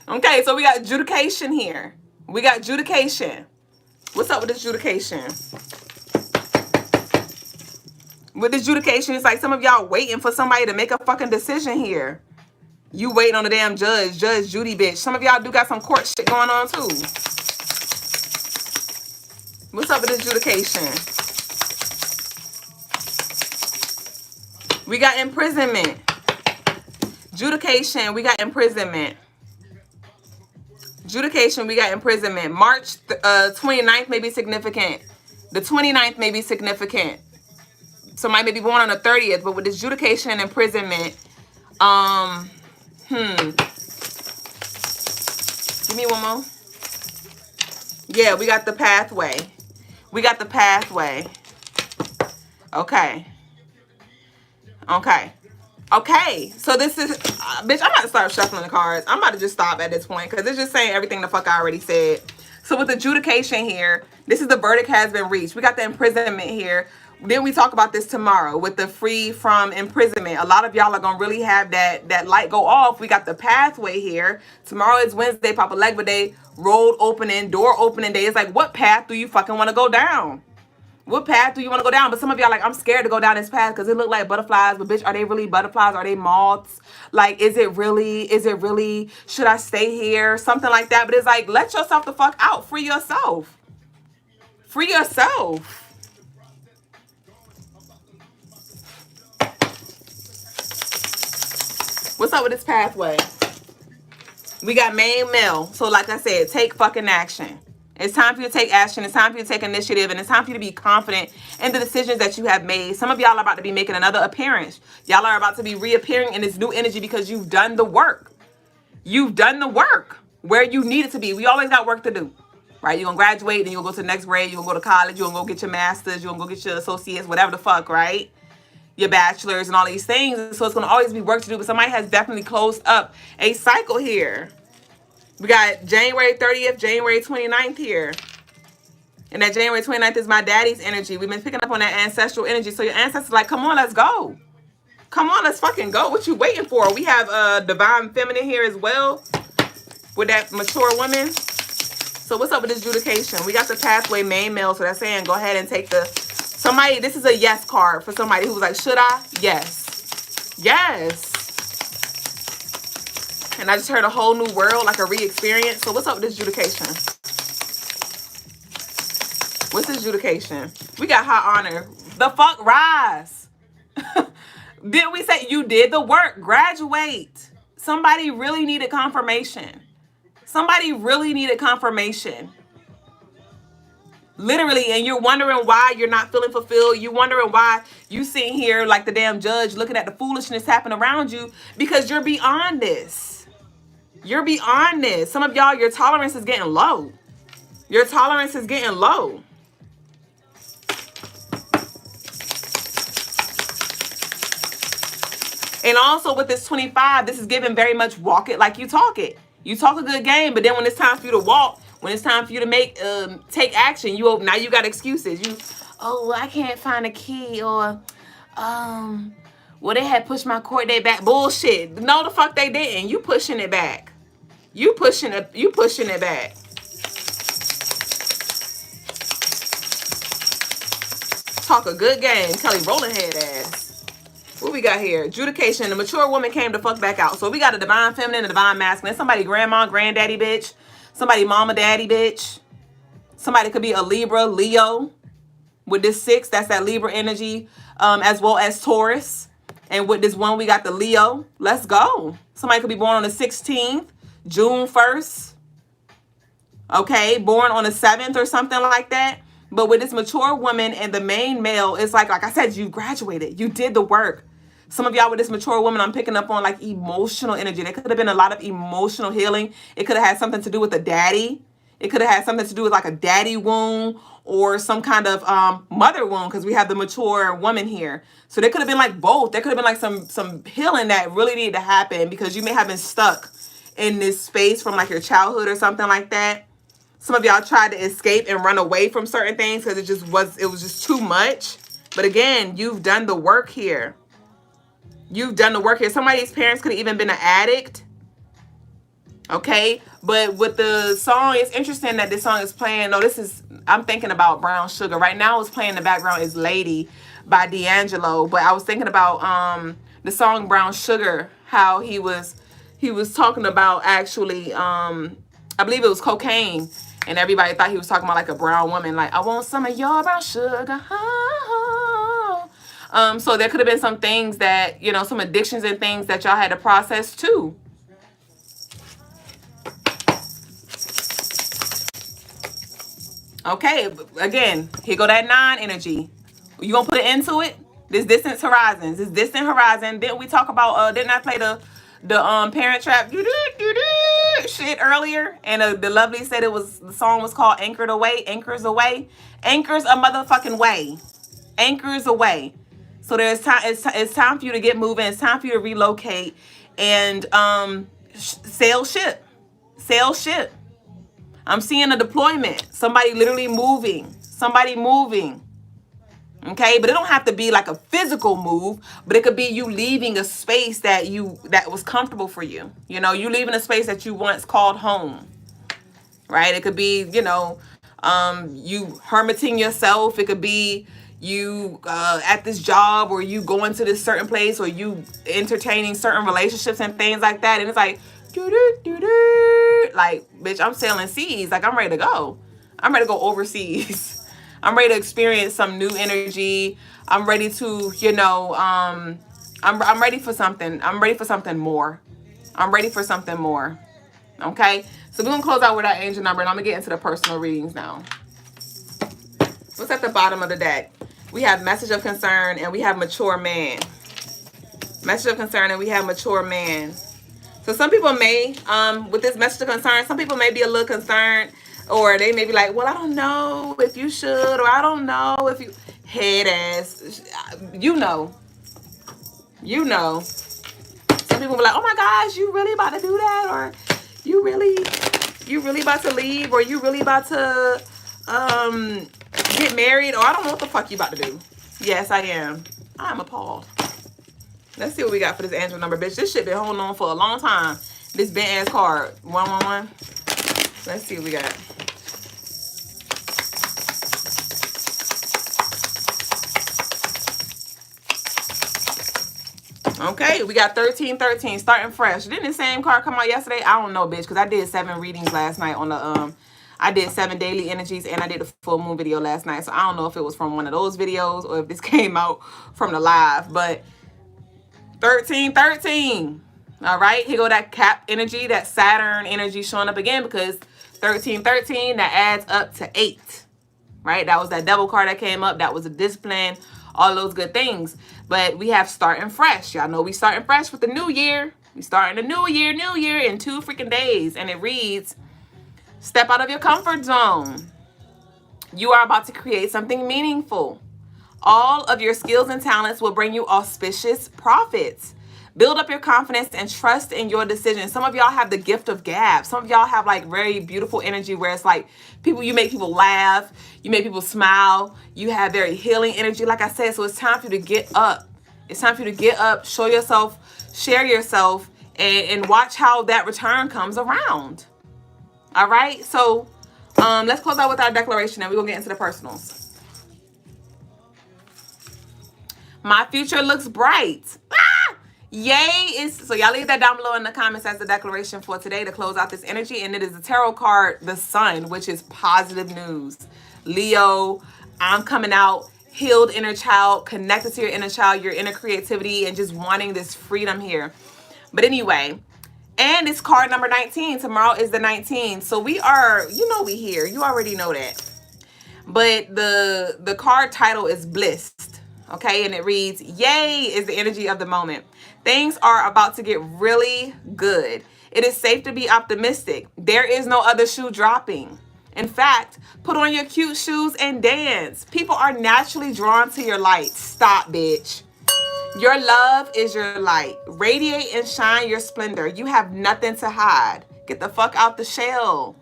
Okay, so we got adjudication here. We got adjudication. What's up with this adjudication? With this adjudication, it's like some of y'all waiting for somebody to make a fucking decision here. You waiting on the damn judge. Judge Judy, bitch. Some of y'all do got some court shit going on, too. What's up with this adjudication? We got imprisonment. Adjudication, we got imprisonment. Adjudication, we got imprisonment. March 29th may be significant. The 29th may be significant. Somebody may be born on the 30th, but with adjudication and imprisonment, give me one more. Yeah, we got the pathway. We got the pathway. Okay. Okay. Okay. So this is, bitch, I'm about to start shuffling the cards. I'm about to just stop at this point because it's just saying everything the fuck I already said. So with adjudication here, this is the verdict has been reached. We got the imprisonment here. Then we talk about this tomorrow with the free from imprisonment. A lot of y'all are going to really have that light go off. We got the pathway here. Tomorrow is Wednesday, Papa Legba Day, road opening, door opening day. It's like, what path do you fucking want to go down? What path do you want to go down? But some of y'all like, I'm scared to go down this path because it look like butterflies. But bitch, are they really butterflies? Are they moths? Like, is it really, should I stay here? Something like that. But it's like, let yourself the fuck out. Free yourself. Free yourself. What's up with this pathway? We got main male. So like I said, take fucking action. It's time for you to take action. It's time for you to take initiative. And it's time for you to be confident in the decisions that you have made. Some of y'all are about to be making another appearance. Y'all are about to be reappearing in this new energy because you've done the work. You've done the work where you need it to be. We always got work to do. Right? You're going to graduate. Then you're going to go to the next grade. You're going to go to college. You're going to go get your master's. You're going to go get your associates, whatever the fuck, right? Your bachelors and all these things. So it's going to always be work to do. But somebody has definitely closed up a cycle here. We got January 30th, January 29th here. And that January 29th is my daddy's energy. We've been picking up on that ancestral energy. So your ancestors like, come on, let's go. Come on, let's fucking go. What you waiting for? We have divine feminine here as well with that mature woman. So what's up with this adjudication? We got the pathway main male. So that's saying go ahead and take the... Somebody, this is a yes card for somebody who was like, should I? Yes. Yes. And I just heard a whole new world, like a re-experience. So what's up with this adjudication? What's this adjudication? We got high honor. The fuck rise. Didn't we say you did the work? Graduate. Somebody really needed confirmation. Somebody really needed confirmation. Literally, and you're wondering why you're not feeling fulfilled. You're wondering why you sitting here like the damn judge looking at the foolishness happen around you because you're beyond this. You're beyond this. Some of y'all, your tolerance is getting low. Your tolerance is getting low. And also with this 25, this is giving very much walk it like you talk it. You talk a good game, but then when it's time for you to walk, when it's time for you to make take action, now you got excuses. Oh, I can't find a key, or well, they had pushed my court date back. Bullshit. No, the fuck they didn't. You pushing it back. You pushing it back. Talk a good game. Kelly rolling head ass. What we got here? Adjudication. The mature woman came the fuck back out. So we got a divine feminine, a divine masculine. Somebody grandma, granddaddy bitch. Somebody mama, daddy bitch. Somebody could be a Libra, Leo. With this 6, that's that Libra energy, as well as Taurus. And with this 1, we got the Leo. Let's go. Somebody could be born on the 16th, June 1st. Okay, born on the 7th or something like that. But with this mature woman and the main male, it's like I said, you graduated. You did the work. Some of y'all with this mature woman, I'm picking up on like emotional energy. There could have been a lot of emotional healing. It could have had something to do with a daddy. It could have had something to do with like a daddy wound or some kind of mother wound, because we have the mature woman here. So there could have been like both. There could have been like some healing that really needed to happen because you may have been stuck in this space from like your childhood or something like that. Some of y'all tried to escape and run away from certain things because it was just too much. But again, you've done the work here. You've done the work here. Somebody's parents could have even been an addict. Okay, but with the song, it's interesting that this song is playing. No, I'm thinking about Brown Sugar. Right now it's playing in the background is Lady by D'Angelo. But I was thinking about the song Brown Sugar, how he was talking about actually, I believe it was cocaine. And everybody thought he was talking about like a brown woman. Like, I want some of your brown sugar. So there could have been some things that, some addictions and things that y'all had to process too. Okay, again, here go that 9 energy. You gonna put it into it? This distant horizons. This distant horizon. Didn't we talk about? Didn't I play the Parent Trap shit earlier? And the Lovely said the song was called Anchored Away. Anchors away. Anchors a motherfucking way. Anchors away. So there's time. It's time for you to get moving. It's time for you to relocate and sail ship. Sail ship. I'm seeing a deployment. Somebody literally moving. Somebody moving. Okay, but it don't have to be like a physical move, but it could be you leaving a space that was comfortable for you. You leaving a space that you once called home. Right? It could be, you hermiting yourself. It could be you at this job, or you going to this certain place, or you entertaining certain relationships and things like that. And it's like, like, bitch, I'm sailing seas. Like, I'm ready to go. I'm ready to go overseas. I'm ready to experience some new energy. I'm ready to, I'm ready for something. I'm ready for something more. I'm ready for something more. Okay? So we're going to close out with our angel number, and I'm going to get into the personal readings now. What's at the bottom of the deck? We have message of concern, and we have mature man. Message of concern, and we have mature man. So some people may, with this message of concern, some people may be a little concerned, or they may be like, well, I don't know if you should, or I don't know if you, head ass, you know. Some people be like, oh my gosh, you really about to do that? Or you really about to leave? Or you really about to get married? Or I don't know what the fuck you about to do. Yes, I am. I'm appalled. Let's see what we got for this angel number, bitch. This shit been holding on for a long time. This bent ass card. 111. Let's see what we got. Okay, we got 1313, starting fresh. Didn't the same card come out yesterday? I don't know, bitch, because I did 7 readings last night on the I did 7 daily energies, and I did a full moon video last night. So I don't know if it was from one of those videos or if this came out from the live, but 1313. All right, here go that Cap energy, that Saturn energy showing up again, because 1313, that adds up to 8. Right? That was that double card that came up. That was a discipline, all those good things. But we have starting fresh. Y'all know we starting fresh with the new year. We starting a new year in 2 freaking days. And it reads, step out of your comfort zone. You are about to create something meaningful. All of your skills and talents will bring you auspicious profits. Build up your confidence and trust in your decisions. Some of y'all have the gift of gab. Some of y'all have like very beautiful energy where it's like you make people laugh. You make people smile. You have very healing energy, like I said. So it's time for you to get up. It's time for you to get up, show yourself, share yourself, and watch how that return comes around. All right. So let's close out with our declaration, and we're going to get into the personals. My future looks bright. Ah! Yay. So y'all leave that down below in the comments as the declaration for today to close out this energy. And it is the tarot card, the Sun, which is positive news. Leo, I'm coming out, healed inner child, connected to your inner child, your inner creativity, and just wanting this freedom here. But anyway, and it's card number 19. Tomorrow is the 19th. So we are, we here. You already know that. But the card title is Blissed. Okay, and it reads, yay is the energy of the moment. Things are about to get really good. It is safe to be optimistic. There is no other shoe dropping. In fact, put on your cute shoes and dance. People are naturally drawn to your light. Stop, bitch. Your love is your light. Radiate and shine your splendor. You have nothing to hide. Get the fuck out the shell.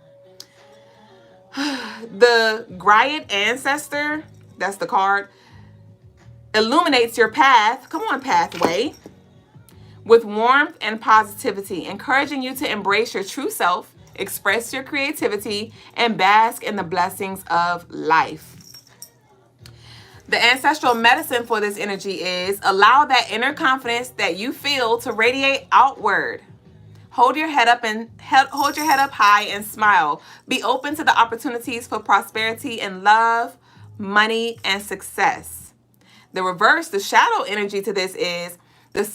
The Griot Ancestor, that's the card, illuminates your path. Come on, pathway. with warmth and positivity, encouraging you to embrace your true self, express your creativity, and bask in the blessings of life. The ancestral medicine for this energy is allow that inner confidence that you feel to radiate outward. Hold your head up high and smile. Be open to the opportunities for prosperity and love, money, and success. The reverse, the shadow energy to this is this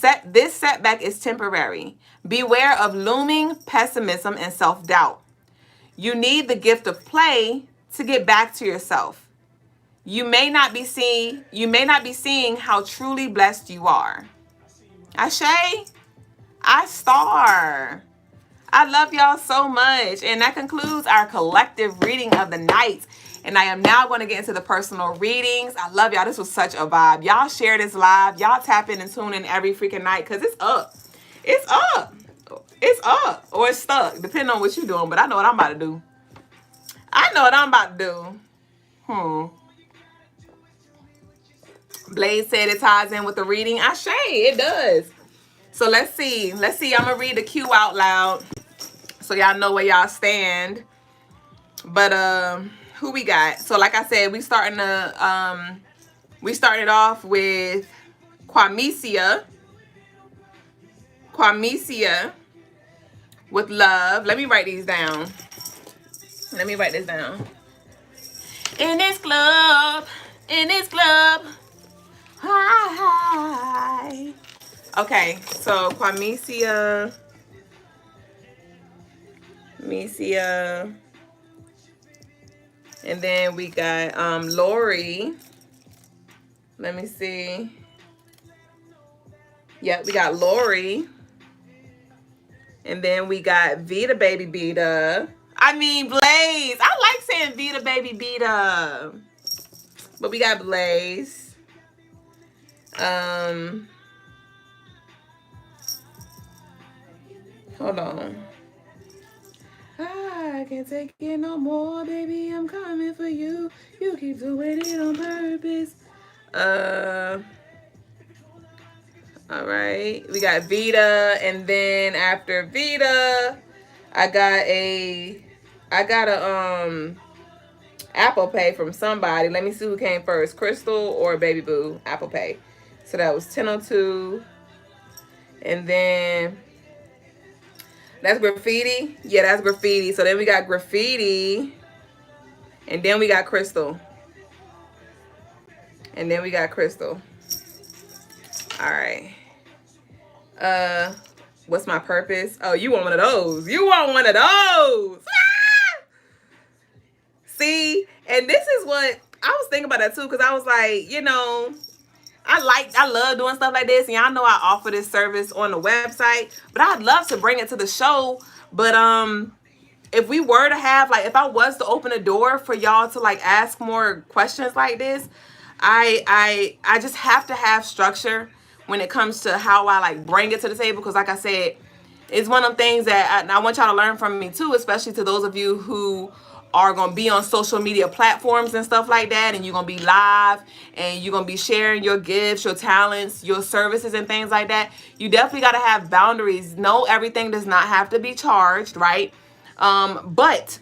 setback is temporary. Beware of looming pessimism and self-doubt. You need the gift of play to get back to yourself. You may not be seeing how truly blessed you are. Ashe, I star. I love y'all so much. And that concludes our collective reading of the night. And I am now going to get into the personal readings. I love y'all. This was such a vibe. Y'all share this live. Y'all tap in and tune in every freaking night because it's up. It's up. It's up. Or it's stuck, depending on what you're doing. But I know what I'm about to do. I know what I'm about to do. Blaze said it ties in with the reading. Ashe, it does. So let's see. I'm going to read the cue out loud so y'all know where y'all stand. But who we got? So like I said, we started off with Quamesia with love. Let me write these down. In this club. Hi. Okay, so Quamesia. And then we got Lori. Let me see. Yep, we got Lori. And then we got Vita Baby Beta. Blaze. I like saying Vita Baby Beta. But we got Blaze. Hold on. I can't take it no more, baby. I'm coming for you. You keep doing it on purpose. All right. We got Vita, and then after Vita, I got a Apple Pay from somebody. Let me see who came first, Crystal or Baby Boo. Apple Pay. So that was 1002, and then that's Graffiti. Yeah, that's Graffiti. So then we got Graffiti, and then we got Crystal, and then we got Crystal. All right. What's my purpose? Oh, you want one of those? See, and this is what I was thinking about that too, because I was like, I love doing stuff like this, and y'all know I offer this service on the website, but I'd love to bring it to the show. But if we were to have, if I was to open a door for y'all to ask more questions like this, I just have to have structure when it comes to how I bring it to the table, because like I said, it's one of them things that I want y'all to learn from me too, especially to those of you who are going to be on social media platforms and stuff like that, and you're going to be live, and you're going to be sharing your gifts, your talents, your services, and things like that. You definitely got to have boundaries. No, everything does not have to be charged, right? But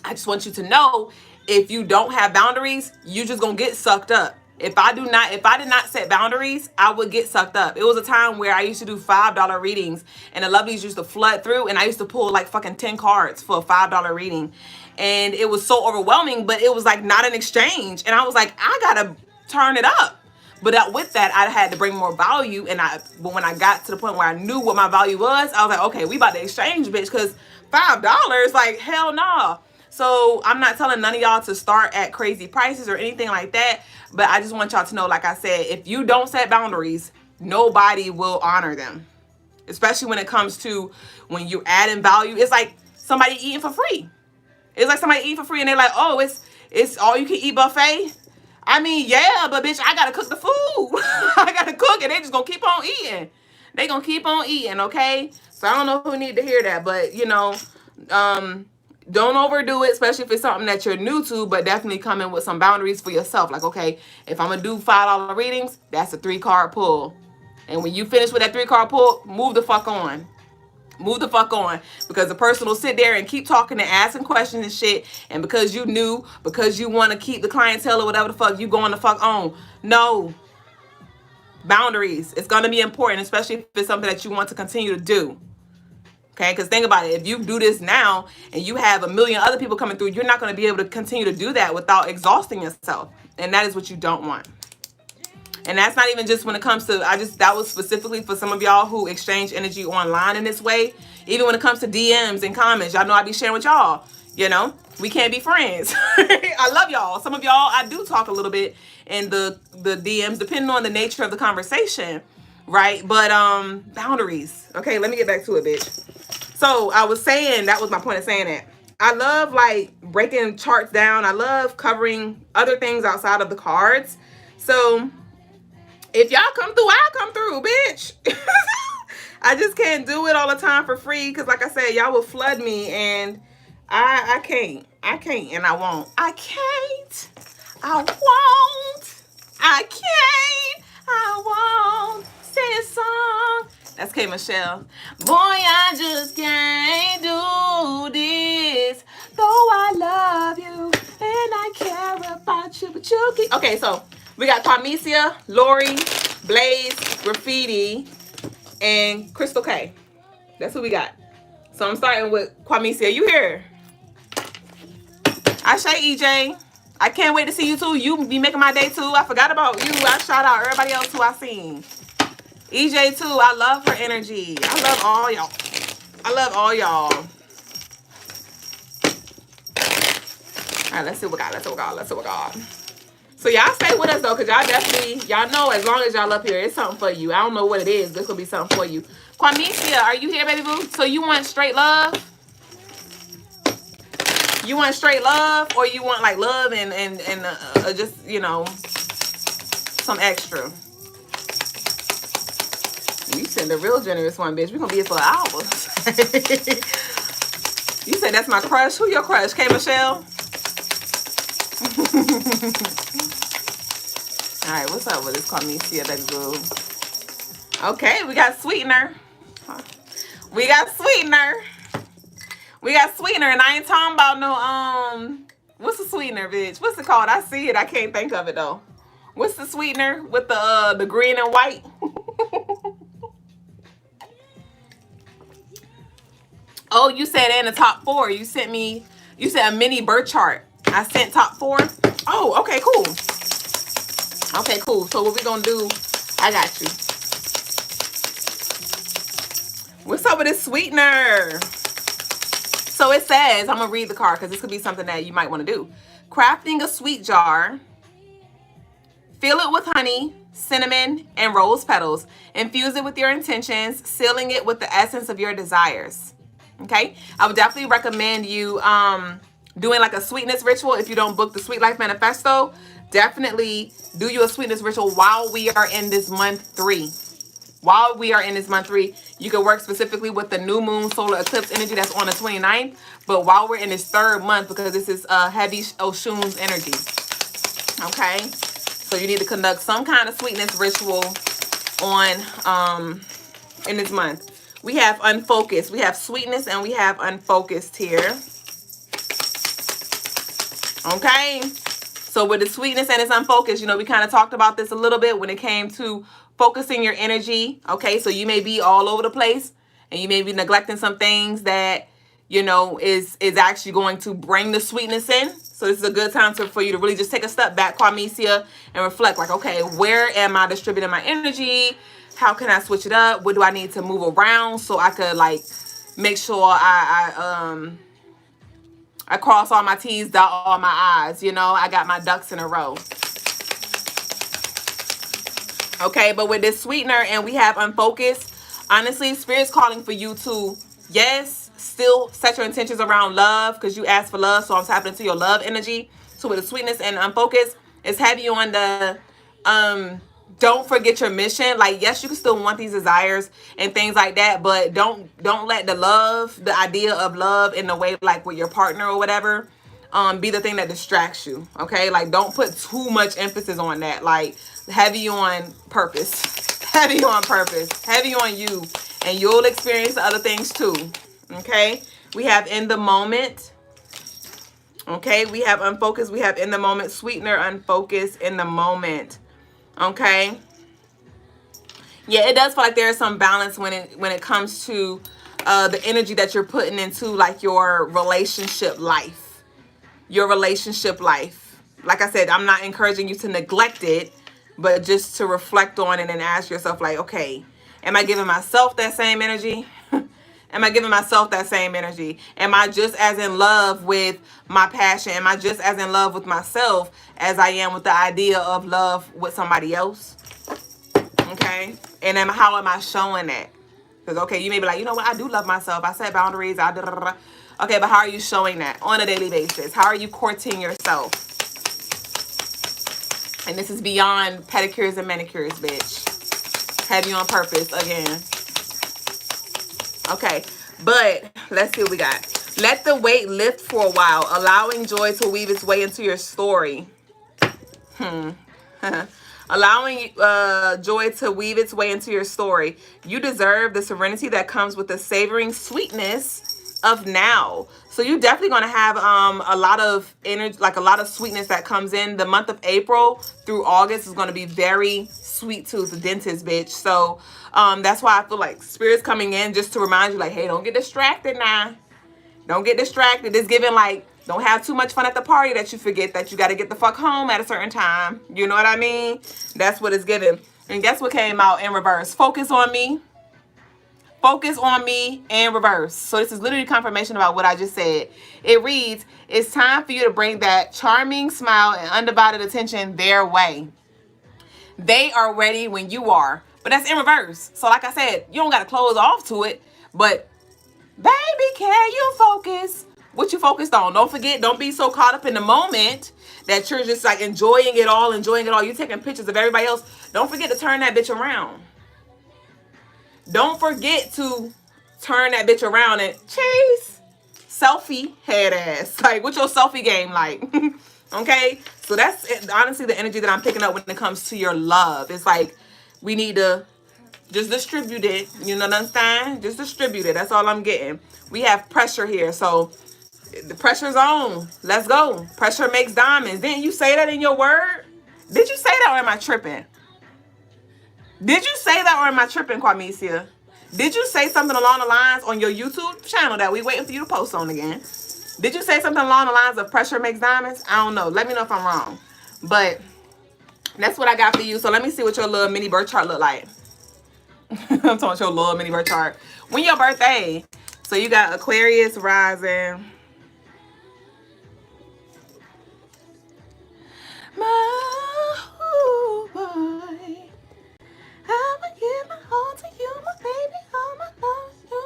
I just want you to know, if you don't have boundaries, you just going to get sucked up. If I did not set boundaries, I would get sucked up. It was a time where I used to do $5 readings, and the lovelies used to flood through, and I used to pull fucking 10 cards for a $5 reading. And it was so overwhelming, but it was not an exchange. And I was like, I gotta turn it up. But with that, I had to bring more value. But when I got to the point where I knew what my value was, I was like, okay, we about to exchange, bitch, because $5, hell no. So I'm not telling none of y'all to start at crazy prices or anything like that. But I just want y'all to know, like I said, if you don't set boundaries, nobody will honor them. Especially when it comes to when you're adding value. It's like somebody eating for free. It's like somebody eating for free and they're like, oh, it's all you can eat buffet. Yeah, but bitch, I gotta cook the food. I gotta cook it. They just gonna keep on eating. They gonna keep on eating, okay? So I don't know who need to hear that, but don't overdo it, especially if it's something that you're new to, but definitely come in with some boundaries for yourself. Okay, if I'm gonna do $5 readings, that's a 3-card pull. And when you finish with that 3-card pull, move the fuck on. Move the fuck on, because the person will sit there and keep talking and asking questions and shit, and because you knew, because you want to keep the clientele or whatever the fuck, you going the fuck on. No. Boundaries. It's going to be important, especially if it's something that you want to continue to do. Okay, because think about it. If you do this now and you have a million other people coming through, you're not going to be able to continue to do that without exhausting yourself. And that is what you don't want. And that's not even just when it comes to, that was specifically for some of y'all who exchange energy online in this way. Even when it comes to DMs and comments, y'all know I be sharing with y'all, you know, we can't be friends. I love y'all. Some of y'all, I do talk a little bit in the DMs, depending on the nature of the conversation, right? But boundaries. Okay, let me get back to it, bitch. So I was saying, that was my point of saying that. I love like breaking charts down. I love covering other things outside of the cards. So if y'all come through, I'll come through, bitch. I just can't do it all the time for free because, like I said, y'all will flood me, and I can't. I can't, and I won't. I can't. I won't. I can't. I won't. Sing a song. That's K. Michelle. Boy, I just can't do this. Though I love you and I care about you, but you keep... Okay, so we got Carmesia, Lori, Blaze, Graffiti, and Crystal K. That's who we got. So I'm starting with Carmesia. You here? I say EJ. I can't wait to see you too. You be making my day too. I forgot about you. I shout out everybody else who I seen. EJ too. I love her energy. I love all y'all. I love all y'all. All right, let's see what we got. Let's see what we got. Let's see what we got. So y'all stay with us though, because y'all definitely, y'all know as long as y'all up here, it's something for you. I don't know what it is. This will be something for you. Quamesia, are you here, baby boo? So you want straight love? You want straight love, or you want like love and just, you know, some extra? You said the real generous one, bitch. We're gonna be here for hours. You said that's my crush. Who your crush? K. Michelle? All right, what's up with this Carmesia, baby boo? Okay, we got sweetener. We got sweetener. We got sweetener, and I ain't talking about no, what's the sweetener, bitch? What's it called? I see it. I can't think of it, though. What's the sweetener with the green and white? Oh, you said in the top 4. You sent me, you said a mini birth chart. I sent top 4. Oh, okay, cool. Okay, cool. So what we gonna do, I got you. What's up with this sweetener? So it says, I'm going to read the card because this could be something that you might want to do. Crafting a sweet jar. Fill it with honey, cinnamon, and rose petals. Infuse it with your intentions, sealing it with the essence of your desires. Okay? I would definitely recommend you doing like a sweetness ritual. If you don't book the Sweet Life Manifesto, definitely do you a sweetness ritual while we are in this month 3. While we are in this month 3, you can work specifically with the new moon solar eclipse energy that's on the 29th. But while we're in this 3rd month, because this is heavy Oshun's energy. Okay? So you need to conduct some kind of sweetness ritual on in this month. We have unfocused. We have sweetness and we have unfocused here. Okay? So with the sweetness and it's unfocused, you know, we kind of talked about this a little bit when it came to focusing your energy. Okay, so you may be all over the place and you may be neglecting some things that, you know, is actually going to bring the sweetness in. So this is a good time for you to really just take a step back, Carmesia, and reflect like, okay, where am I distributing my energy? How can I switch it up? What do I need to move around so I could like make sure I cross all my T's, dot all my I's, you know, I got my ducks in a row. Okay, but with this sweetener and we have unfocused, honestly, Spirit's calling for you to, yes, still set your intentions around love because you asked for love, so I'm tapping into your love energy. So with the sweetness and unfocused, it's heavy on the, don't forget your mission. Like, yes, you can still want these desires and things like that, but don't let the love, the idea of love in the way, like with your partner or whatever, be the thing that distracts you. Okay, like don't put too much emphasis on that. Like heavy on purpose, Heavy on purpose. Heavy on you. And you'll experience other things too. Okay? We have in the moment. Okay? We have unfocused. We have in the moment. Sweetener, unfocused, in the moment. Okay? Yeah, it does feel like there's some balance when it comes to the energy that you're putting into like your relationship life. Your relationship life. Like I said, I'm not encouraging you to neglect it, but just to reflect on it and ask yourself like, okay, am I giving myself that same energy? Am I giving myself that same energy? Am I just as in love with my passion? Am I just as in love with myself as I am with the idea of love with somebody else? Okay. And then how am I showing that? Because, okay, you may be like, you know what? I do love myself. I set boundaries. Okay, but how are you showing that on a daily basis? How are you courting yourself? And this is beyond pedicures and manicures, bitch. Heavy on purpose again. Okay, but let's see what we got. Let the weight lift for a while, allowing joy to weave its way into your story. Allowing joy to weave its way into your story. You deserve the serenity that comes with the savoring sweetness of now. So you're definitely going to have a lot of energy, like a lot of sweetness that comes in. The month of April through August is going to be very sweet tooth, the dentist, bitch. So that's why I feel like Spirit's coming in just to remind you, like, hey, don't get distracted now. Don't get distracted. It's giving like, don't have too much fun at the party that you forget that you got to get the fuck home at a certain time. You know what I mean? That's what it's giving. And guess what came out in reverse? Focus on me. Focus on me in reverse. So this is literally confirmation about what I just said. It reads, it's time for you to bring that charming smile and undivided attention their way. They are ready when you are. But that's in reverse. So like I said, you don't got to close off to it. But baby, can you focus? What you focused on? Don't forget, don't be so caught up in the moment that you're just like enjoying it all. You're taking pictures of everybody else. Don't forget to turn that bitch around. Don't forget to turn that bitch around and chase. Selfie head ass. Like, what's your selfie game like? Okay? So that's honestly the energy that I'm picking up when it comes to your love. It's like we need to just distribute it. You know what I'm saying? Just distribute it. That's all I'm getting. We have pressure here. So the pressure's on. Let's go. Pressure makes diamonds. Didn't you say that in your word? Did you say that or am I tripping? Did you say that or am I tripping, Quamesia? Did you say something along the lines on your YouTube channel that we waiting for you to post on again? Did you say something along the lines of pressure makes diamonds? I don't know. Let me know if I'm wrong. But that's what I got for you. So let me see what your little mini birth chart look like. I'm talking about your little mini birth chart. When your birthday? So you got Aquarius rising. My boy, I'ma give my all to you, my baby, all my love to you.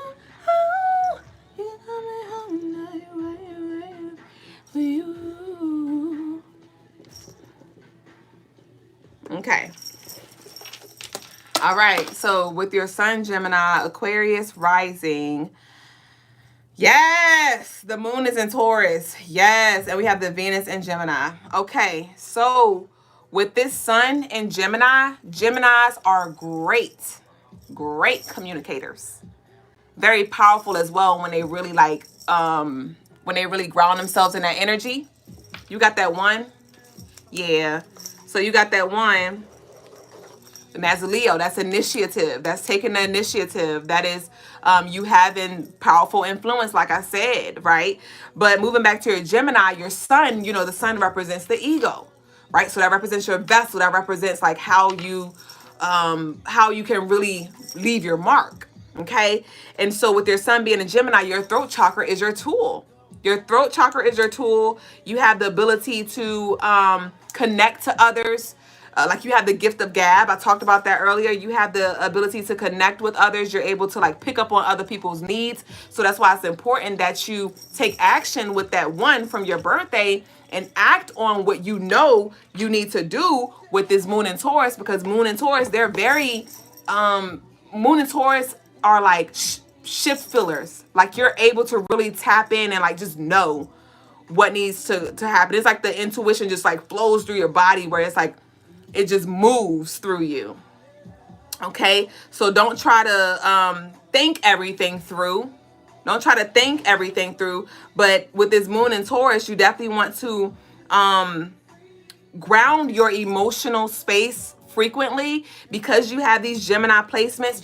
Oh, you coming home now, waiting for you. Okay. All right. So with your Sun, Gemini, Aquarius rising. Yes, the moon is in Taurus. Yes, and we have the Venus in Gemini. Okay, so with this Sun in Gemini, Geminis are great communicators. Very powerful as well when they really like, when they really ground themselves in that energy. You got that one? Yeah. So you got that one. And that's Leo. That's initiative. That's taking the initiative. That is you having powerful influence, like I said, right? But moving back to your Gemini, your sun, you know, the sun represents the ego, right? So that represents your vessel. That represents like how you can really leave your mark, okay? And so with your sun being a Gemini, your throat chakra is your tool. Your throat chakra is your tool. You have the ability to connect to others. Like you have the gift of gab. I talked about that earlier. You have the ability to connect with others. You're able to like pick up on other people's needs. So that's why it's important that you take action with that one from your birthday and act on what you know you need to do with this moon in Taurus, because moon in Taurus, they're very, moon and Taurus are like shift fillers. Like you're able to really tap in and like just know what needs to happen. It's like the intuition just like flows through your body where it's like, it just moves through you. Okay, so don't try to think everything through. Don't try to think everything through. But with this moon in Taurus, you definitely want to ground your emotional space frequently, because you have these Gemini placements.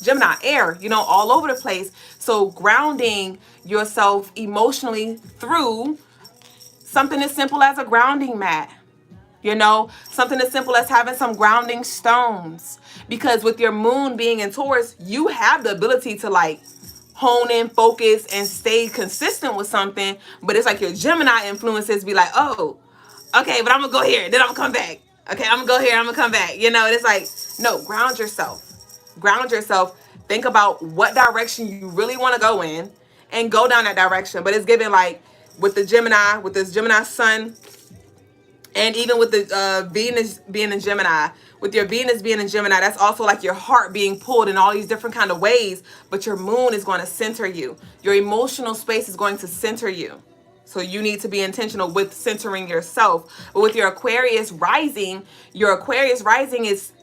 Gemini air, all over the place. So grounding yourself emotionally through something as simple as a grounding mat. Something as simple as having some grounding stones. Because with your moon being in Taurus, you have the ability to like hone in, focus, and stay consistent with something. But it's like your Gemini influences be like, oh, okay, but I'm going to go here. Then I'm going to come back. Okay, I'm going to go here. I'm going to come back. And it's like, no, ground yourself. Ground yourself. Think about what direction you really want to go in and go down that direction. But it's given like with the Gemini, with this Gemini sun, and even with the Venus being in Gemini, with your Venus being in Gemini, that's also like your heart being pulled in all these different kind of ways. But your moon is going to center you. Your emotional space is going to center you. So you need to be intentional with centering yourself. But with your Aquarius rising is,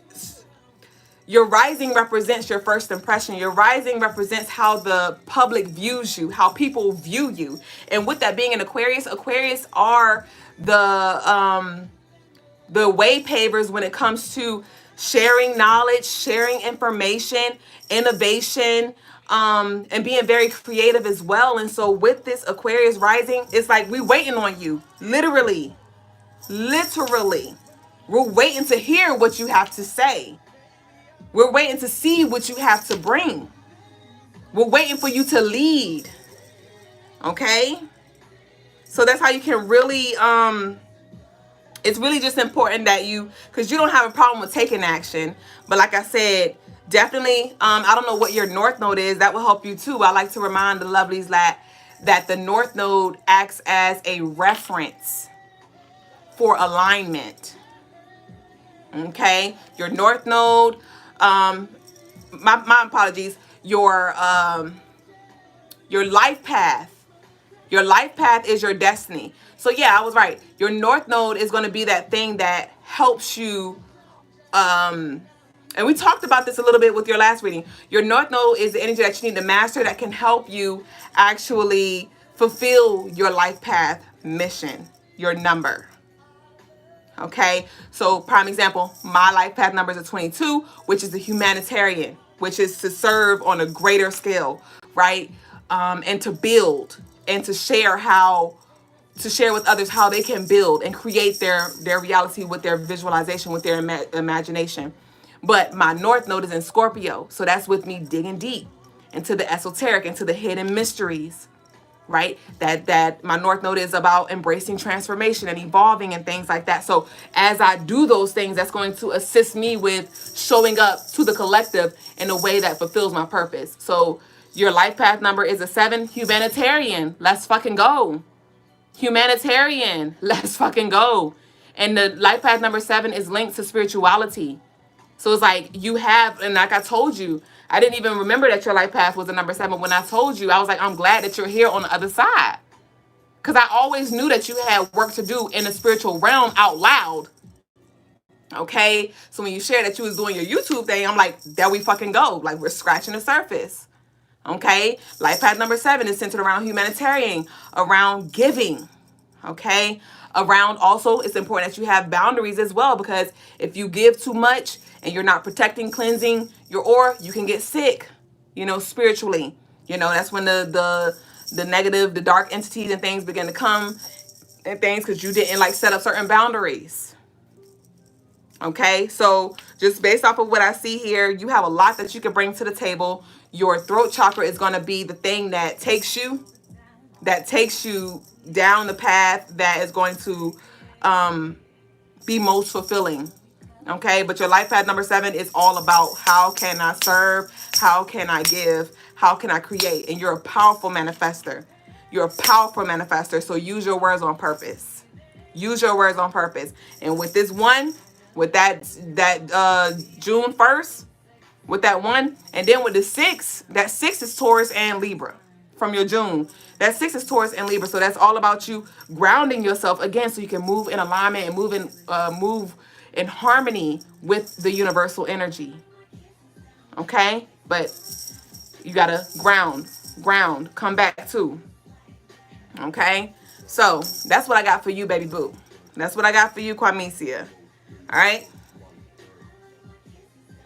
your rising represents your first impression. Your rising represents how the public views you, how people view you. And with that being an Aquarius are the way pavers when it comes to sharing knowledge, sharing information, innovation, and being very creative as well. And so with this Aquarius rising, it's like we waiting on you. Literally. We're waiting to hear what you have to say. We're waiting to see what you have to bring. We're waiting for you to lead. Okay? So that's how you can really, it's really just important that because you don't have a problem with taking action. But like I said, definitely, I don't know what your North Node is. That will help you too. I like to remind the lovelies that the North Node acts as a reference for alignment. Okay? Your North Node, my apologies, your life path. Your life path is your destiny. So yeah, I was right. Your North Node is going to be that thing that helps you, and we talked about this a little bit with your last reading. Your North Node is the energy that you need to master that can help you actually fulfill your life path mission, your number. Okay, so prime example, my life path number is a 22, which is the humanitarian, which is to serve on a greater scale, right? And to build and to share with others how they can build and create their reality with their visualization, with their imagination. But my North Node is in Scorpio, so that's with me digging deep into the esoteric, into the hidden mysteries. Right? That my North Node is about embracing transformation and evolving and things like that. So as I do those things, that's going to assist me with showing up to the collective in a way that fulfills my purpose. So your life path number is a 7, humanitarian. Let's fucking go. Humanitarian. Let's fucking go. And the life path number 7 is linked to spirituality. So it's like you have, and like I told you, I didn't even remember that your life path was a number 7. When I told you, I was like, I'm glad that you're here on the other side. Because I always knew that you had work to do in the spiritual realm out loud. Okay? So when you shared that you was doing your YouTube thing, I'm like, there we fucking go. Like, we're scratching the surface. Okay? Life path number 7 is centered around humanitarian, around giving. Okay? Around also, it's important that you have boundaries as well, because if you give too much and you're not protecting, cleansing your aura, you can get sick, spiritually. That's when the negative, the dark entities and things begin to come and things because you didn't set up certain boundaries. Okay, so just based off of what I see here, you have a lot that you can bring to the table. Your throat chakra is going to be the thing that takes you down the path that is going to be most fulfilling. Okay, but your life path number 7 is all about how can I serve, how can I give, how can I create, and you're a powerful manifester. You're a powerful manifester, so use your words on purpose. Use your words on purpose. And with this one, with that June 1st, with that one, and then with the 6, that 6 is Taurus and Libra from your June. That 6 is Taurus and Libra, so that's all about you grounding yourself again, so you can move in alignment and move in harmony with the universal energy. Okay? But you gotta ground, come back to. Okay? So that's what I got for you, baby boo. That's what I got for you, Quamesia. All right?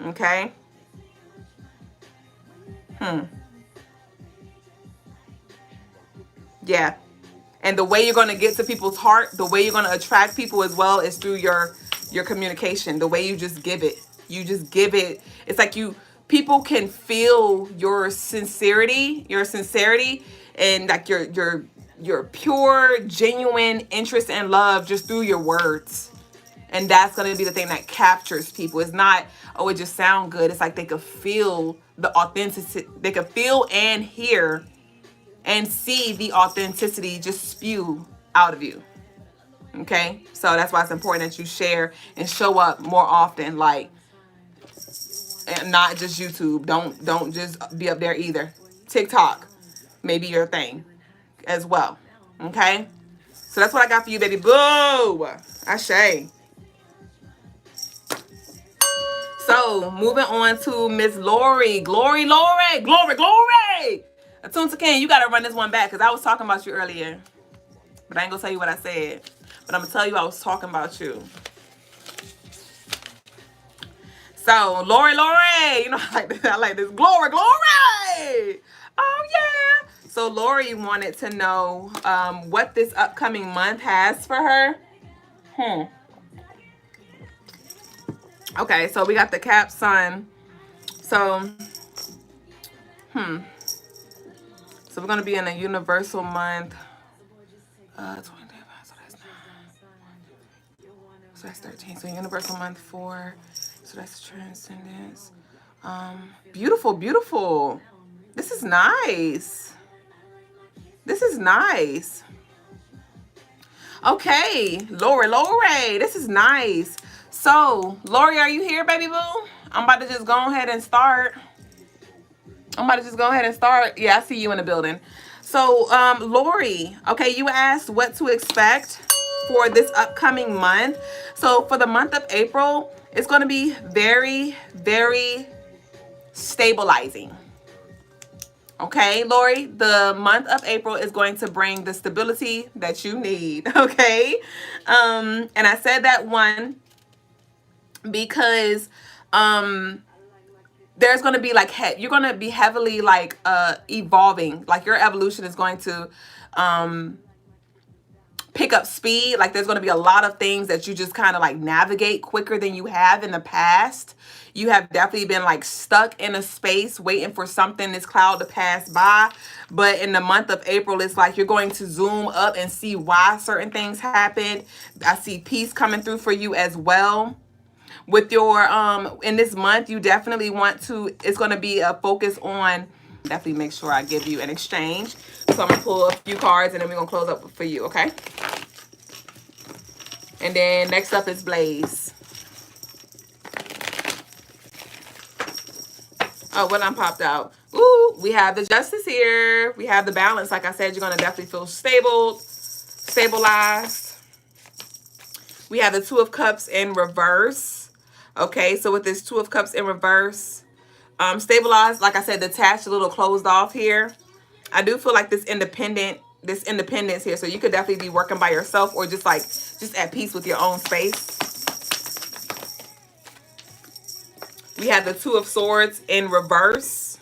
Okay? Yeah. And the way you're going to get to people's heart, the way you're going to attract people as well is through your communication, the way you just give it. You just give it. It's like people can feel your sincerity and like your pure, genuine interest and love just through your words. And that's going to be the thing that captures people. It's not, oh, it just sounds good. It's like they could feel the authenticity. They could feel and hear and see the authenticity just spew out of you. Okay? So that's why it's important that you share and show up more often, like, and not just YouTube. Don't just be up there either. TikTok, maybe your thing as well. Okay? So that's what I got for you, baby. Boo! Ashe. So, moving on to Miss Lori. Glory. Atunta King, you got to run this one back because I was talking about you earlier. But I ain't going to tell you what I said. But I'm going to tell you I was talking about you. So, Lori. You know, I like this. Glory. Oh, yeah. So, Lori wanted to know what this upcoming month has for her. Okay, so we got the Cap Sun. So, So we're going to be in a universal month. 20, so that's 9. So that's 13. So universal month 4. So that's transcendence. Beautiful. This is nice. Okay, Lori. This is nice. So, Lori, are you here, baby boo? I'm about to just go ahead and start. Yeah, I see you in the building. So, Lori, okay, you asked what to expect for this upcoming month. So, for the month of April, it's going to be very, very stabilizing. Okay, Lori, the month of April is going to bring the stability that you need. Okay. And I said that one because there's going to be like you're going to be heavily like evolving. Like your evolution is going to pick up speed. Like there's going to be a lot of things that you just kind of like navigate quicker than you have in the past. You have definitely been like stuck in a space waiting for something, this cloud to pass by. But in the month of April, it's like you're going to zoom up and see why certain things happened. I see peace coming through for you as well. With your, in this month, you definitely want to, it's going to be a focus on, definitely make sure I give you an exchange. So I'm going to pull a few cards and then we're going to close up for you, okay? And then next up is Blaze. Oh, what I'm popped out. Ooh, we have the Justice here. We have the Balance. Like I said, you're going to definitely feel stabilized. We have the Two of Cups in reverse. Okay, so with this Two of Cups in reverse, stabilized, like I said, detached, a little closed off here. I do feel like this independence here. So you could definitely be working by yourself or just at peace with your own space. We have the Two of Swords in reverse.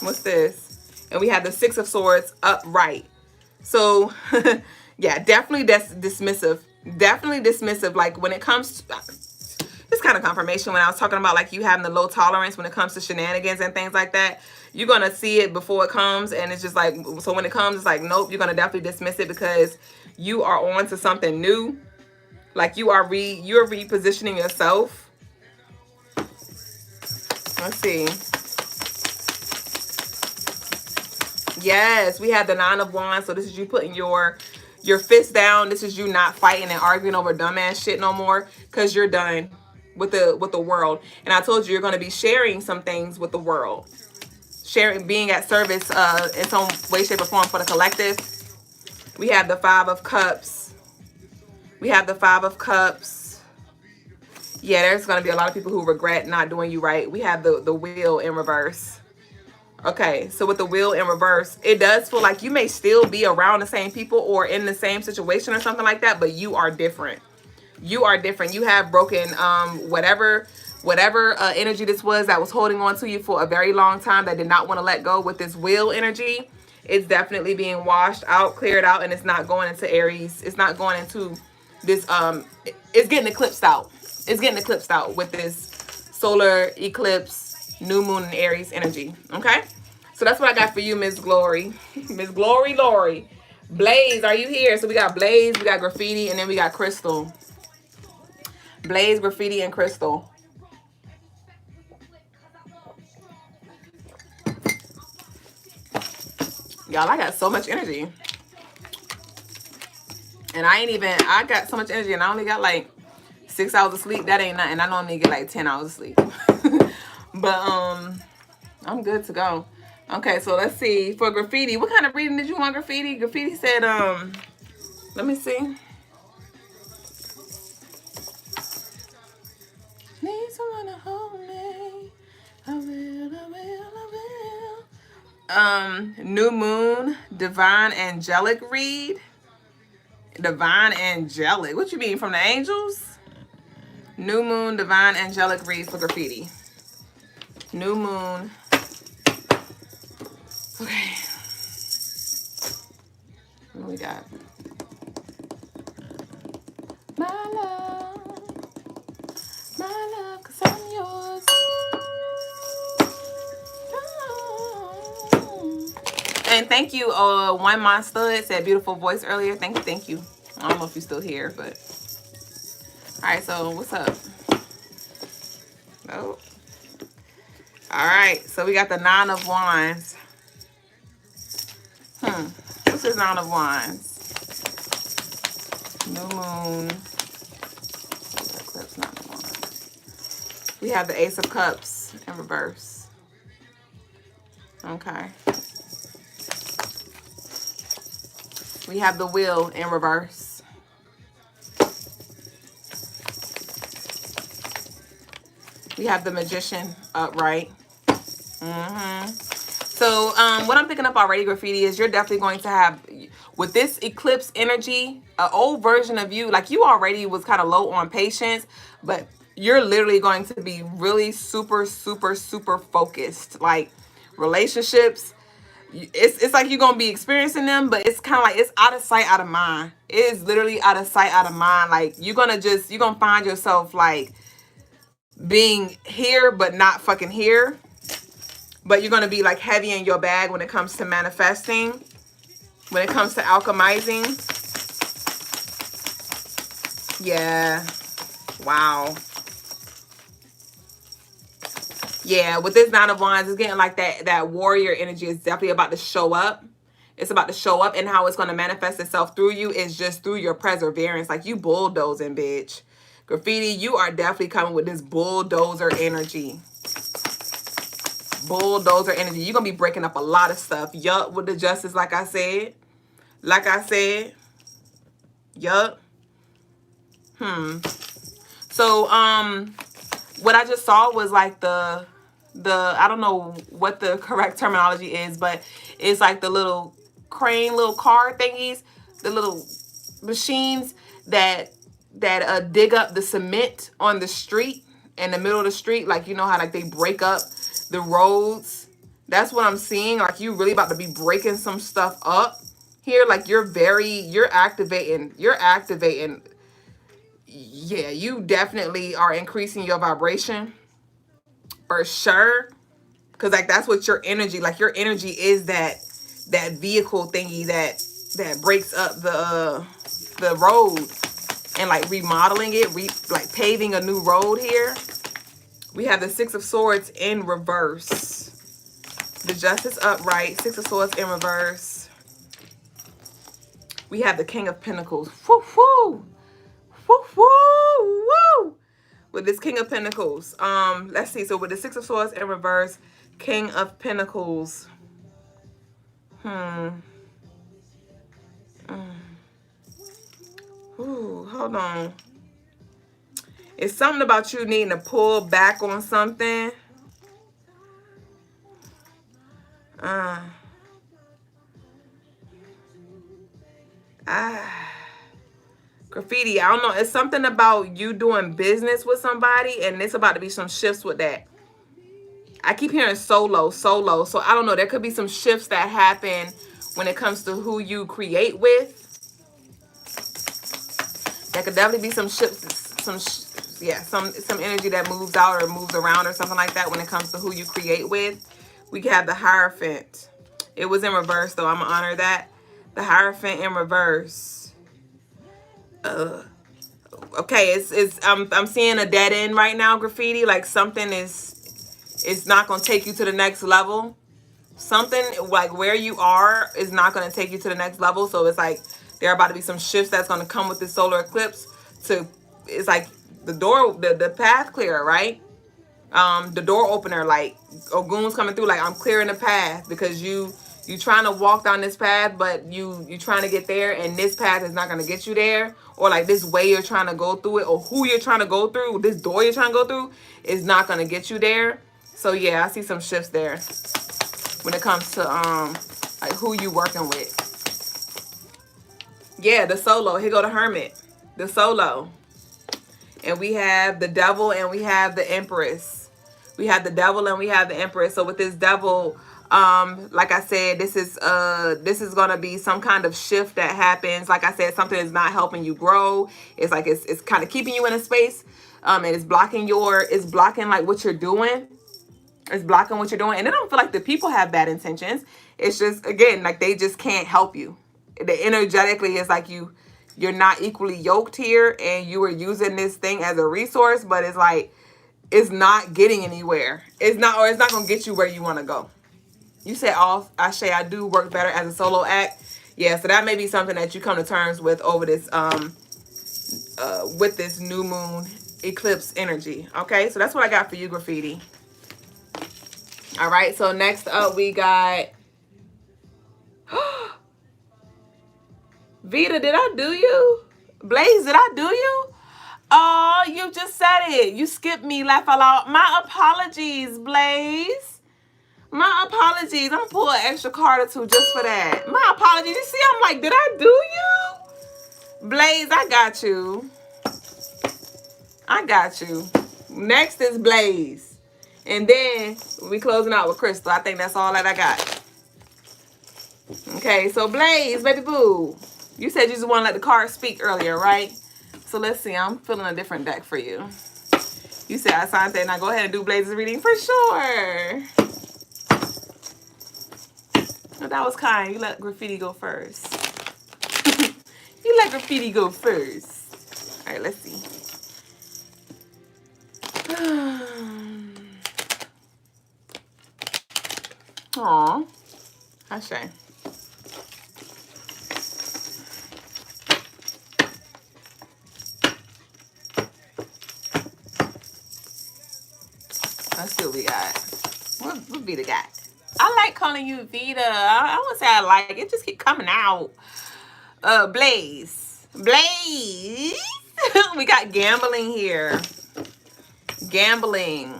What's this? And we have the Six of Swords upright. So, yeah, definitely that's dismissive. Definitely dismissive. Like when it comes to this kind of confirmation, when I was talking about like you having the low tolerance when it comes to shenanigans and things like that, you're going to see it before it comes. And it's just like, so when it comes, it's like, nope, you're going to definitely dismiss it because you are on to something new. Like you're repositioning yourself. Let's see. Yes, we have the Nine of Wands. So this is you putting your fist down. This is you not fighting and arguing over dumbass shit no more because you're done with the world. And I told you you're going to be sharing some things with the world. Sharing, being at service in some way, shape, or form for the collective. We have the Five of Cups. We have the Five of Cups. Yeah, there's going to be a lot of people who regret not doing you right. We have the Wheel in reverse. Okay, so with the Wheel in reverse, it does feel like you may still be around the same people or in the same situation or something like that, but you are different. You are different. You have broken whatever energy this was that was holding on to you for a very long time that did not want to let go. With this Wheel energy, it's definitely being washed out, cleared out, and it's not going into Aries. It's not going into this it's getting eclipsed out. It's getting eclipsed out with this solar eclipse, new moon, and Aries energy. Okay, so that's what I got for you, Miss Glory. Miss Glory Lori. Blaze, are you here? So we got Blaze, we got Graffiti, and then we got Crystal. Blaze, Graffiti, and Crystal. Y'all, I got so much energy. And I got so much energy and I only got like 6 hours of sleep. That ain't nothing. I normally get like 10 hours of sleep. But I'm good to go. Okay, so let's see. For Graffiti, what kind of reading did you want, Graffiti? Graffiti said, let me see. Need someone to hold me. I will. New Moon, Divine Angelic read. Divine Angelic. What you mean, from the angels? New Moon, Divine Angelic read for Graffiti. New Moon. Okay. What we got? My love, 'cause I'm yours. And thank you, One Monster. It said beautiful voice earlier. Thank you. I don't know if you're still here, but all right. So what's up? Oh, all right. So we got the Nine of Wands. What's this Nine of Wands? New Moon. Eclipse, Nine of Wands. We have the Ace of Cups in reverse. Okay. We have the Wheel in reverse. We have the Magician upright. So what I'm picking up already, Graffiti, is you're definitely going to have, with this eclipse energy, an old version of you, like you already was kind of low on patience, but you're literally going to be really super, super, super focused. Like relationships, it's like you're gonna be experiencing them, but it's kind of like it's out of sight, out of mind. It is literally out of sight, out of mind. Like you're gonna find yourself like being here but not fucking here. But you're gonna be like heavy in your bag when it comes to manifesting, when it comes to alchemizing. Yeah. Wow. Yeah, with this Nine of Wands, it's getting like that warrior energy is definitely about to show up. It's about to show up, and how it's going to manifest itself through you is just through your perseverance. Like you bulldozing, bitch. Graffiti, you are definitely coming with this bulldozer energy. Bulldozer energy. You're going to be breaking up a lot of stuff. Yup, with the Justice, like I said. Yup. So, what I just saw was like the I don't know what the correct terminology is, but it's like the little crane, little car thingies, the little machines that dig up the cement on the street, in the middle of the street. Like, you know how like they break up the roads. That's what I'm seeing. Like you really about to be breaking some stuff up here. Like you're activating. Yeah, you definitely are increasing your vibration for sure. Cause like that's what your energy, like your energy is that vehicle thingy that breaks up the road and like remodeling it, like paving a new road here. We have the Six of Swords in reverse. The Justice upright, Six of Swords in reverse. We have the King of Pentacles. Woo woo. Woo woo woo. With this King of Pentacles. Let's see. So with the Six of Swords in reverse, King of Pentacles. Ooh, hold hold on. It's something about you needing to pull back on something. Graffiti, I don't know. It's something about you doing business with somebody, and it's about to be some shifts with that. I keep hearing solo. So I don't know. There could be some shifts that happen when it comes to who you create with. There could definitely be some shifts, some energy that moves out or moves around or something like that when it comes to who you create with. We have the Hierophant. It was in reverse, though. I'm going to honor that. The Hierophant in reverse. Okay, I'm seeing a dead end right now, Graffiti. Like something is not going to take you to the next level. Something like where you are is not going to take you to the next level. So it's like there are about to be some shifts that's going to come with this solar eclipse. It's like the door, the path clearer, right? The door opener, like Ogun's coming through, like I'm clearing the path because you trying to walk down this path, but you trying to get there, and this path is not going to get you there, or like this way you're trying to go through it, or who you're trying to go through, this door you're trying to go through is not going to get you there. So yeah, I see some shifts there when it comes to like who you working with. Yeah, the solo. Here go the Hermit, the solo. And we have the Devil and we have the Empress. We have the Devil and we have the Empress. So with this Devil, like I said, this is gonna be some kind of shift that happens. Like I said, something is not helping you grow. It's like it's kind of keeping you in a space. And it's blocking like what you're doing. It's blocking what you're doing. And I don't feel like the people have bad intentions. It's just, again, like they just can't help you. The energetically is like you're not equally yoked here, and you were using this thing as a resource, but it's like it's not getting anywhere. It's not going to get you where you want to go. You said, Ashe, I do work better as a solo act. Yeah, so that may be something that you come to terms with over this with this new moon eclipse energy. Okay, so that's what I got for you, Graffiti. All right, so next up we got Vita, did I do you? Blaze, did I do you? Oh, you just said it. You skipped me, laugh out loud. My apologies, Blaze. My apologies. I'm gonna pull an extra card or two just for that. My apologies. You see, I'm like, did I do you? Blaze, I got you. I got you. Next is Blaze. And then we closing out with Crystal. I think that's all that I got. Okay, so Blaze, baby boo. You said you just want to let the cards speak earlier, right? So let's see. I'm feeling a different deck for you. You said I signed that. Now go ahead and do Blaze's reading for sure. Oh, that was kind. You let Graffiti go first. You let Graffiti go first. All right, let's see. Aw. Ashe. Let's see what we got. What Vita got? I like calling you Vita. I wouldn't say I like it. Just keep coming out. Blaze. Blaze. We got gambling here. Gambling.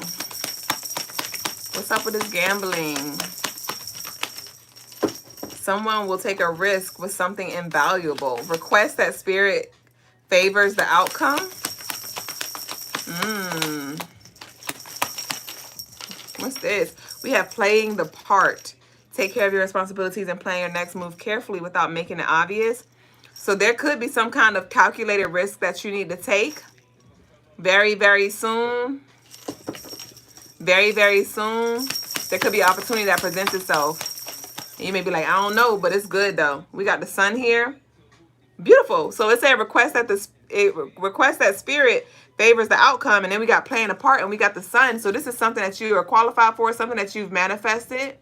What's up with this gambling? Someone will take a risk with something invaluable. Request that spirit favors the outcome. What's this? We have playing the part. Take care of your responsibilities and plan your next move carefully without making it obvious. So there could be some kind of calculated risk that you need to take very, very soon. Very, very soon. There could be an opportunity that presents itself. And you may be like, I don't know, but it's good though. We got the sun here. Beautiful. So it said request that spirit favors the outcome, and then we got playing a part, and we got the sun. So this is something that you are qualified for, something that you've manifested,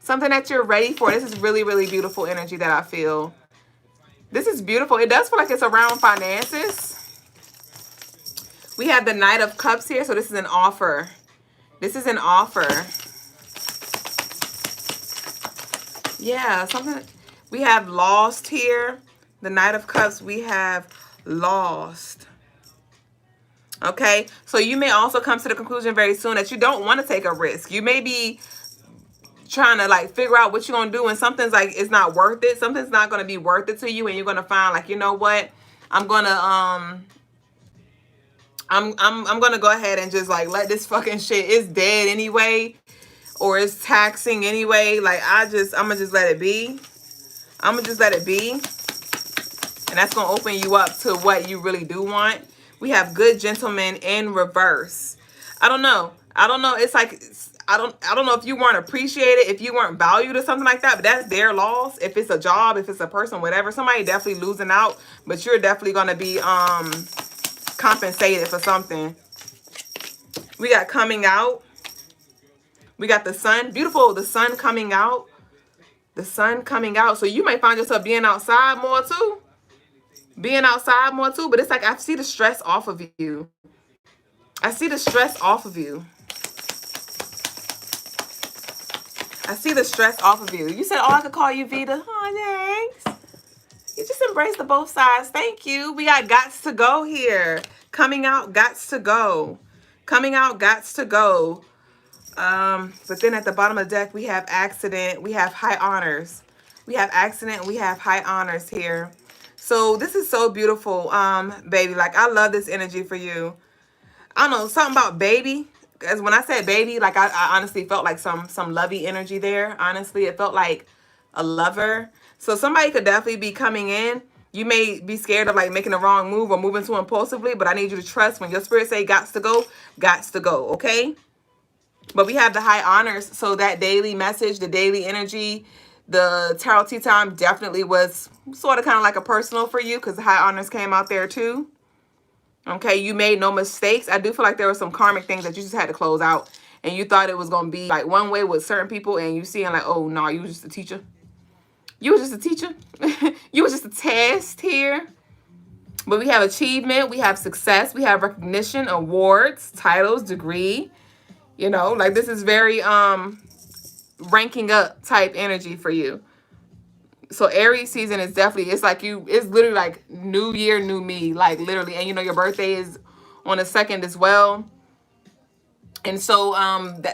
something that you're ready for. This is really, really beautiful energy that I feel. This is beautiful. It does feel like it's around finances. We have the Knight of Cups here, so this is an offer. This is an offer. Yeah, something. We have lost here. The Knight of Cups. We have lost. Okay, so you may also come to the conclusion very soon that you don't want to take a risk. You may be trying to like figure out what you're gonna do, and something's like it's not worth it. Something's not gonna be worth it to you, and you're gonna find like, you know what, I'm gonna I'm gonna go ahead and just like let this fucking shit, it's dead anyway, or it's taxing anyway. Like I'm gonna just let it be. I'm gonna just let it be, and that's gonna open you up to what you really do want. We have good gentleman in reverse. I don't know. It's like I don't know if you weren't appreciated, if you weren't valued or something like that, but that's their loss. If it's a job, if it's a person, whatever, somebody definitely losing out, but you're definitely gonna be compensated for something. We got coming out. We got the sun. Beautiful, the sun coming out. The sun coming out. So you might find yourself being outside more too. But it's like I see the stress off of you. I see the stress off of you. You said, oh, I could call you Vita. Oh, thanks. You just embrace the both sides. Thank you. We got gots to go here. Coming out, gots to go. Coming out, gots to go. But then at the bottom of the deck, we have accident. We have high honors. We have accident. We have high honors here. So this is so beautiful, baby. Like, I love this energy for you. I don't know, something about baby. Because when I said baby, like, I honestly felt like some lovey energy there. Honestly, it felt like a lover. So somebody could definitely be coming in. You may be scared of, like, making the wrong move or moving too impulsively. But I need you to trust when your spirit say gots to go, okay? But we have the high honors. So that daily message, the daily energy, the tarot tea time definitely was sort of kind of like a personal for you, because the high honors came out there too. Okay, you made no mistakes. I do feel like there were some karmic things that you just had to close out, and you thought it was going to be like one way with certain people, and you seeing like, oh no, you was just a teacher. You was just a teacher. You was just a test here. But we have achievement, we have success, we have recognition, awards, titles, degree. You know, like this is very ranking up type energy for you. So Aries season is definitely, it's literally like new year, new me, like literally. And you know, your birthday is on the 2nd as well. And so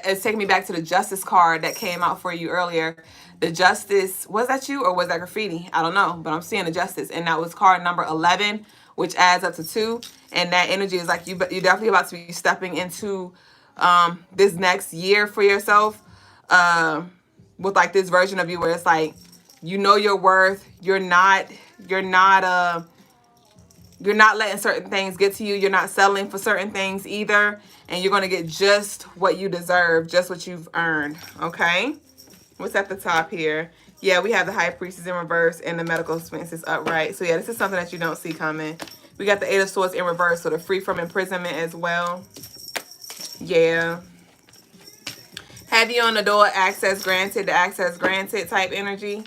it's taking me back to the justice card that came out for you earlier. The justice, was that you or was that graffiti? I don't know, but I'm seeing the justice. And that was card number 11, which adds up to 2. And that energy is like you're definitely about to be stepping into this next year for yourself with like this version of you where it's like, you know your worth. You're not letting certain things get to you. You're not settling for certain things either. And you're going to get just what you deserve, just what you've earned. Okay? What's at the top here? Yeah, we have the High Priestess in reverse and the Medical Expenses upright. So yeah, this is something that you don't see coming. We got the Eight of Swords in reverse, so the free from imprisonment as well. Yeah. Have you on the door, access granted, the access granted type energy.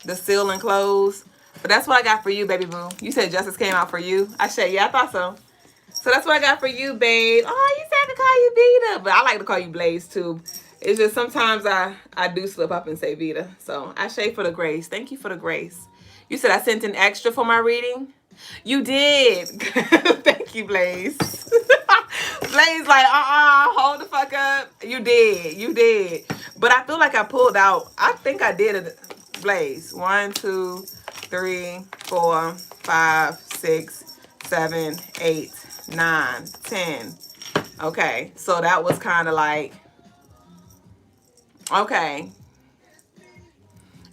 The seal and close. But that's what I got for you, baby boo. You said justice came out for you. I said, yeah, I thought so. So that's what I got for you, babe. Oh, you said I could call you Vita. But I like to call you Blaze, too. It's just sometimes I do slip up and say Vita. So I say for the grace. Thank you for the grace. You said I sent an extra for my reading? You did. Thank you, Blaze. Blaze like, hold the fuck up. You did. But I feel like I pulled out. I think I did it. Blaze. 1, 2, 3, 4, 5, 6, 7, 8, 9, 10. Okay. So that was kind of like, okay.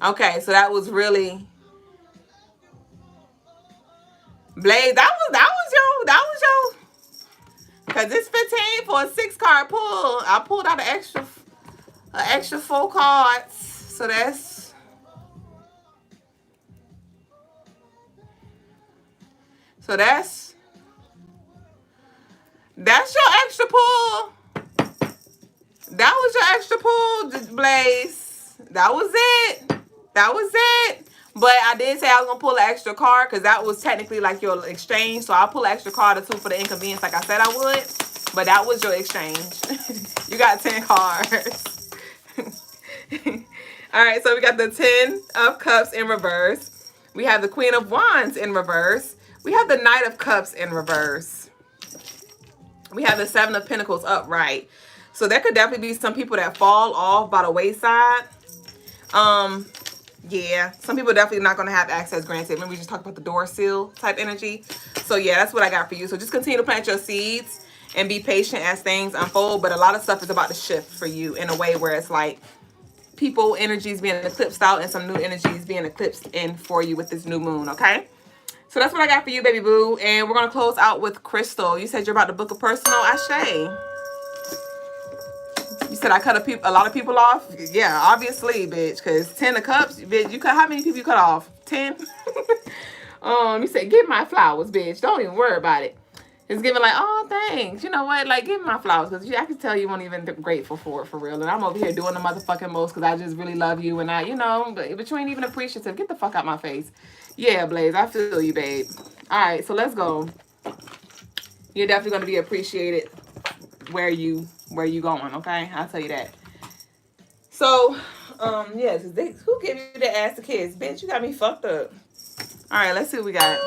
Okay. So that was really, Blaze, that was your, because it's 15 for a 6-card pull. I pulled out an extra 4 cards. So that's your extra pull. That was your extra pull, Blaze. That was it. But I did say I was going to pull an extra card because that was technically like your exchange. So I'll pull an extra card or 2 for the inconvenience like I said I would. But that was your exchange. You got 10 cards. All right, so we got the 10 of Cups in reverse. We have the Queen of Wands in reverse. We have the Knight of Cups in reverse. We have the Seven of Pentacles upright. So there could definitely be some people that fall off by the wayside. Yeah, some people definitely not going to have access granted. Remember we just talked about the door seal type energy. So yeah, that's what I got for you. So just continue to plant your seeds and be patient as things unfold. But a lot of stuff is about to shift for you in a way where it's like people energies being eclipsed out and some new energies being eclipsed in for you with this new moon, okay? So that's what I got for you, baby boo. And we're going to close out with Crystal. You said you're about to book a personal. Ashe. You said I cut a lot of people off? Yeah, obviously, bitch. Because 10 of Cups, bitch, you cut, how many people you cut off? 10? You said, give my flowers, bitch. Don't even worry about it. It's giving like, oh, thanks. You know what? Like, give me my flowers. Because I can tell you weren't even grateful for it, for real. And I'm over here doing the motherfucking most because I just really love you. And I, you know, but you ain't even appreciative. Get the fuck out my face. Yeah, Blaze, I feel you, babe. All right, so let's go. You're definitely going to be appreciated where you going, okay? I'll tell you that. So, yes, who gave you the ass to kiss? Bitch, you got me fucked up. All right, let's see what we got.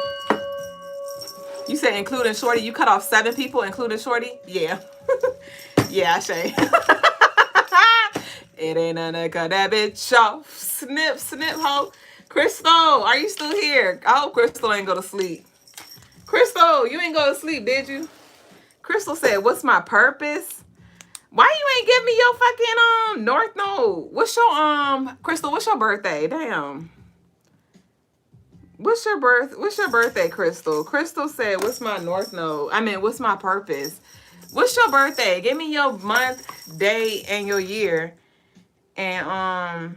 You said including Shorty. You cut off 7 people, including Shorty? Yeah. Yeah, I say. It ain't none that cut that bitch off. Snip, snip, ho. Crystal, are you still here? I hope Crystal ain't go to sleep. Crystal, you ain't go to sleep, did you? Crystal said, what's my purpose? Why you ain't give me your fucking North Node? What's your Crystal, what's your birthday? Damn. What's your birthday, Crystal? Crystal said, what's my North Node? I mean, what's my purpose? What's your birthday? Give me your month, day, and your year. And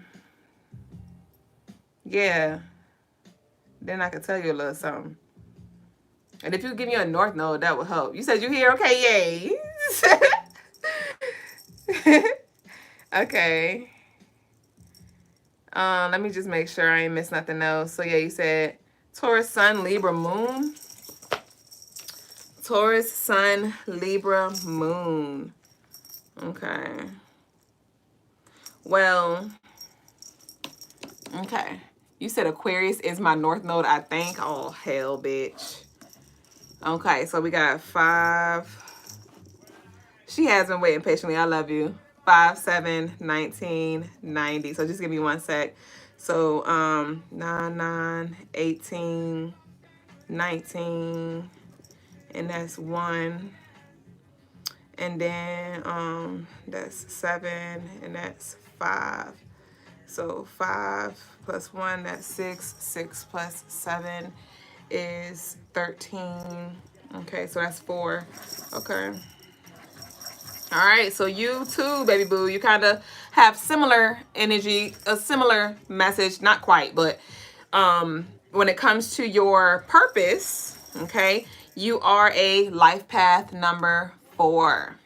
yeah. Then I can tell you a little something. And if you give me a North Node, that would help. You said you here? Okay, yay. Okay. Let me just make sure I ain't missed nothing else. So yeah, you said Taurus, Sun, Libra, Moon. Taurus, Sun, Libra, Moon. Okay. Well, okay. You said Aquarius is my North Node, I think. Oh, hell, bitch. Okay, so we got 5. She has been waiting patiently. I love you. 5, 7, 19, 90. So just give me one sec. So 9, 9, 18, 19, and that's 1. And then that's 7, and that's 5. So 5 plus 1, that's 6. 6 plus 7 is 13. Okay, so that's 4. Okay. All right, so you too, baby boo, you kind of have similar energy, a similar message, not quite, but when it comes to your purpose, okay, you are a life path number 4,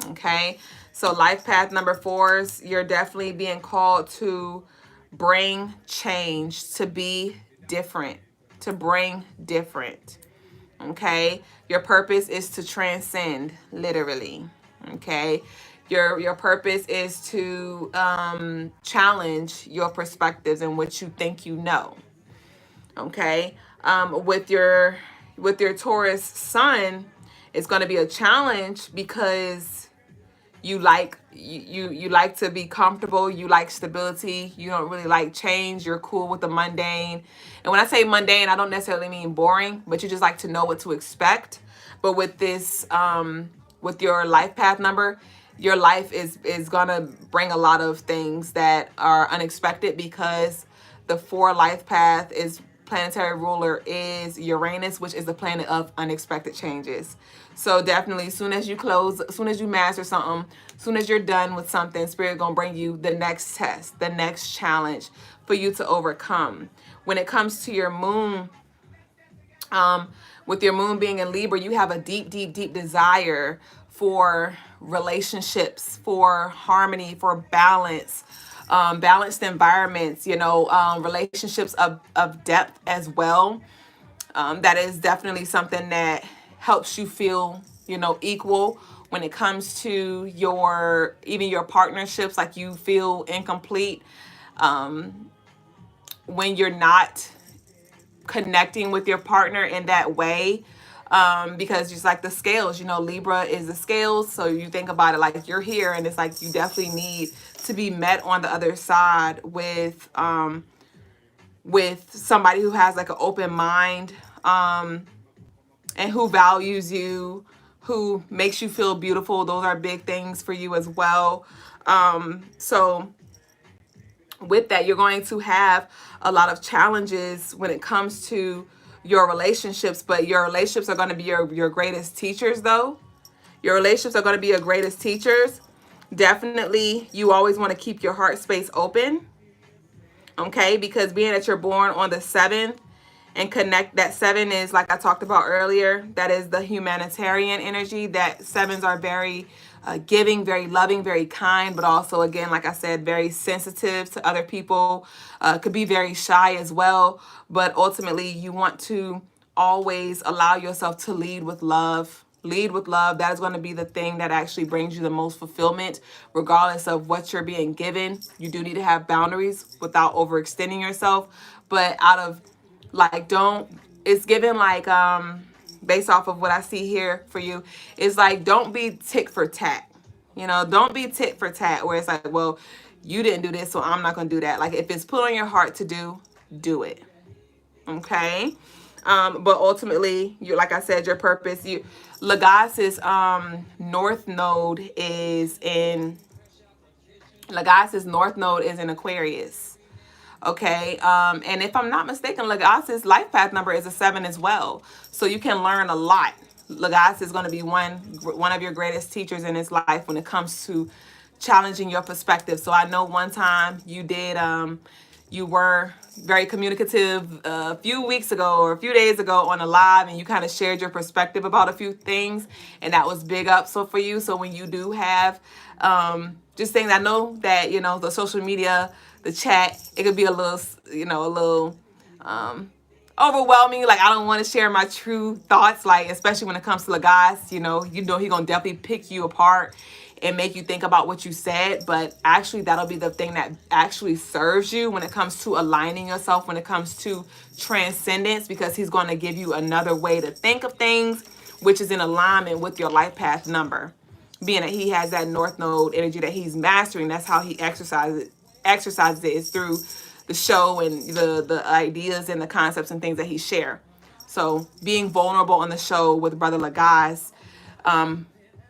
okay? So life path number 4s, you're definitely being called to bring change, to be different, to bring different, okay? Your purpose is to transcend, literally. Okay, your purpose is to challenge your perspectives and what you think you know. Okay, with your Taurus Sun, it's going to be a challenge because you like to be comfortable. You like stability. You don't really like change. You're cool with the mundane. And when I say mundane, I don't necessarily mean boring, but you just like to know what to expect. But with this with your life path number, your life is gonna bring a lot of things that are unexpected because the 4 life path is planetary ruler is Uranus, which is the planet of unexpected changes. So definitely, as soon as you close, as soon as you master something, as soon as you're done with something, Spirit gonna bring you the next test, the next challenge for you to overcome. When it comes to your moon, with your moon being in Libra, you have a deep, deep, deep desire for relationships, for harmony, for balance, balanced environments, you know, relationships of depth as well. That is definitely something that helps you feel, you know, equal when it comes to even your partnerships, like you feel incomplete when you're not connecting with your partner in that way. Because just like the scales, you know, Libra is the scales. So you think about it like you're here, and it's like you definitely need to be met on the other side with somebody who has like an open mind, and who values you, who makes you feel beautiful. Those are big things for you as well. So with that, you're going to have a lot of challenges when it comes to your relationships, but your relationships are going to be your greatest teachers though. Your relationships are going to be your greatest teachers. Definitely, you always want to keep your heart space open. Okay, because being that you're born on the 7th and connect, that 7 is, like I talked about earlier, that is the humanitarian energy. That 7s are very giving, very loving, very kind, but also, again, like I said, very sensitive to other people, could be very shy as well. But ultimately, you want to always allow yourself to lead with love. Lead with love. That is going to be the thing that actually brings you the most fulfillment, regardless of what you're being given. You do need to have boundaries without overextending yourself, but out of like, it's given like, based off of what I see here for you, it's like, don't be tit for tat. You know, don't be tit for tat where it's like, well, you didn't do this, so I'm not going to do that. Like, if it's put on your heart to do it. Okay. But ultimately, like I said, your purpose, Logas Sis, North Node is in Aquarius. Okay. And if I'm not mistaken, Logas Sis life path number is a 7 as well. So you can learn a lot. Logas is going to be one of your greatest teachers in his life when it comes to challenging your perspective. So I know one time you were very communicative a few weeks ago or a few days ago on a live, and you kind of shared your perspective about a few things, and that was big up for you. So when you do have just things, I know that, you know, the social media, the chat, it could be a little overwhelming. Like, I don't want to share my true thoughts, like, especially when it comes to the guys, you know he gonna definitely pick you apart and make you think about what you said. But actually, that'll be the thing that actually serves you when it comes to aligning yourself, when it comes to transcendence, because he's going to give you another way to think of things, which is in alignment with your life path number. Being that he has that North Node energy that he's mastering, that's how he exercises it, is through the show and the ideas and the concepts and things that he share. So being vulnerable on the show with Brother Logas,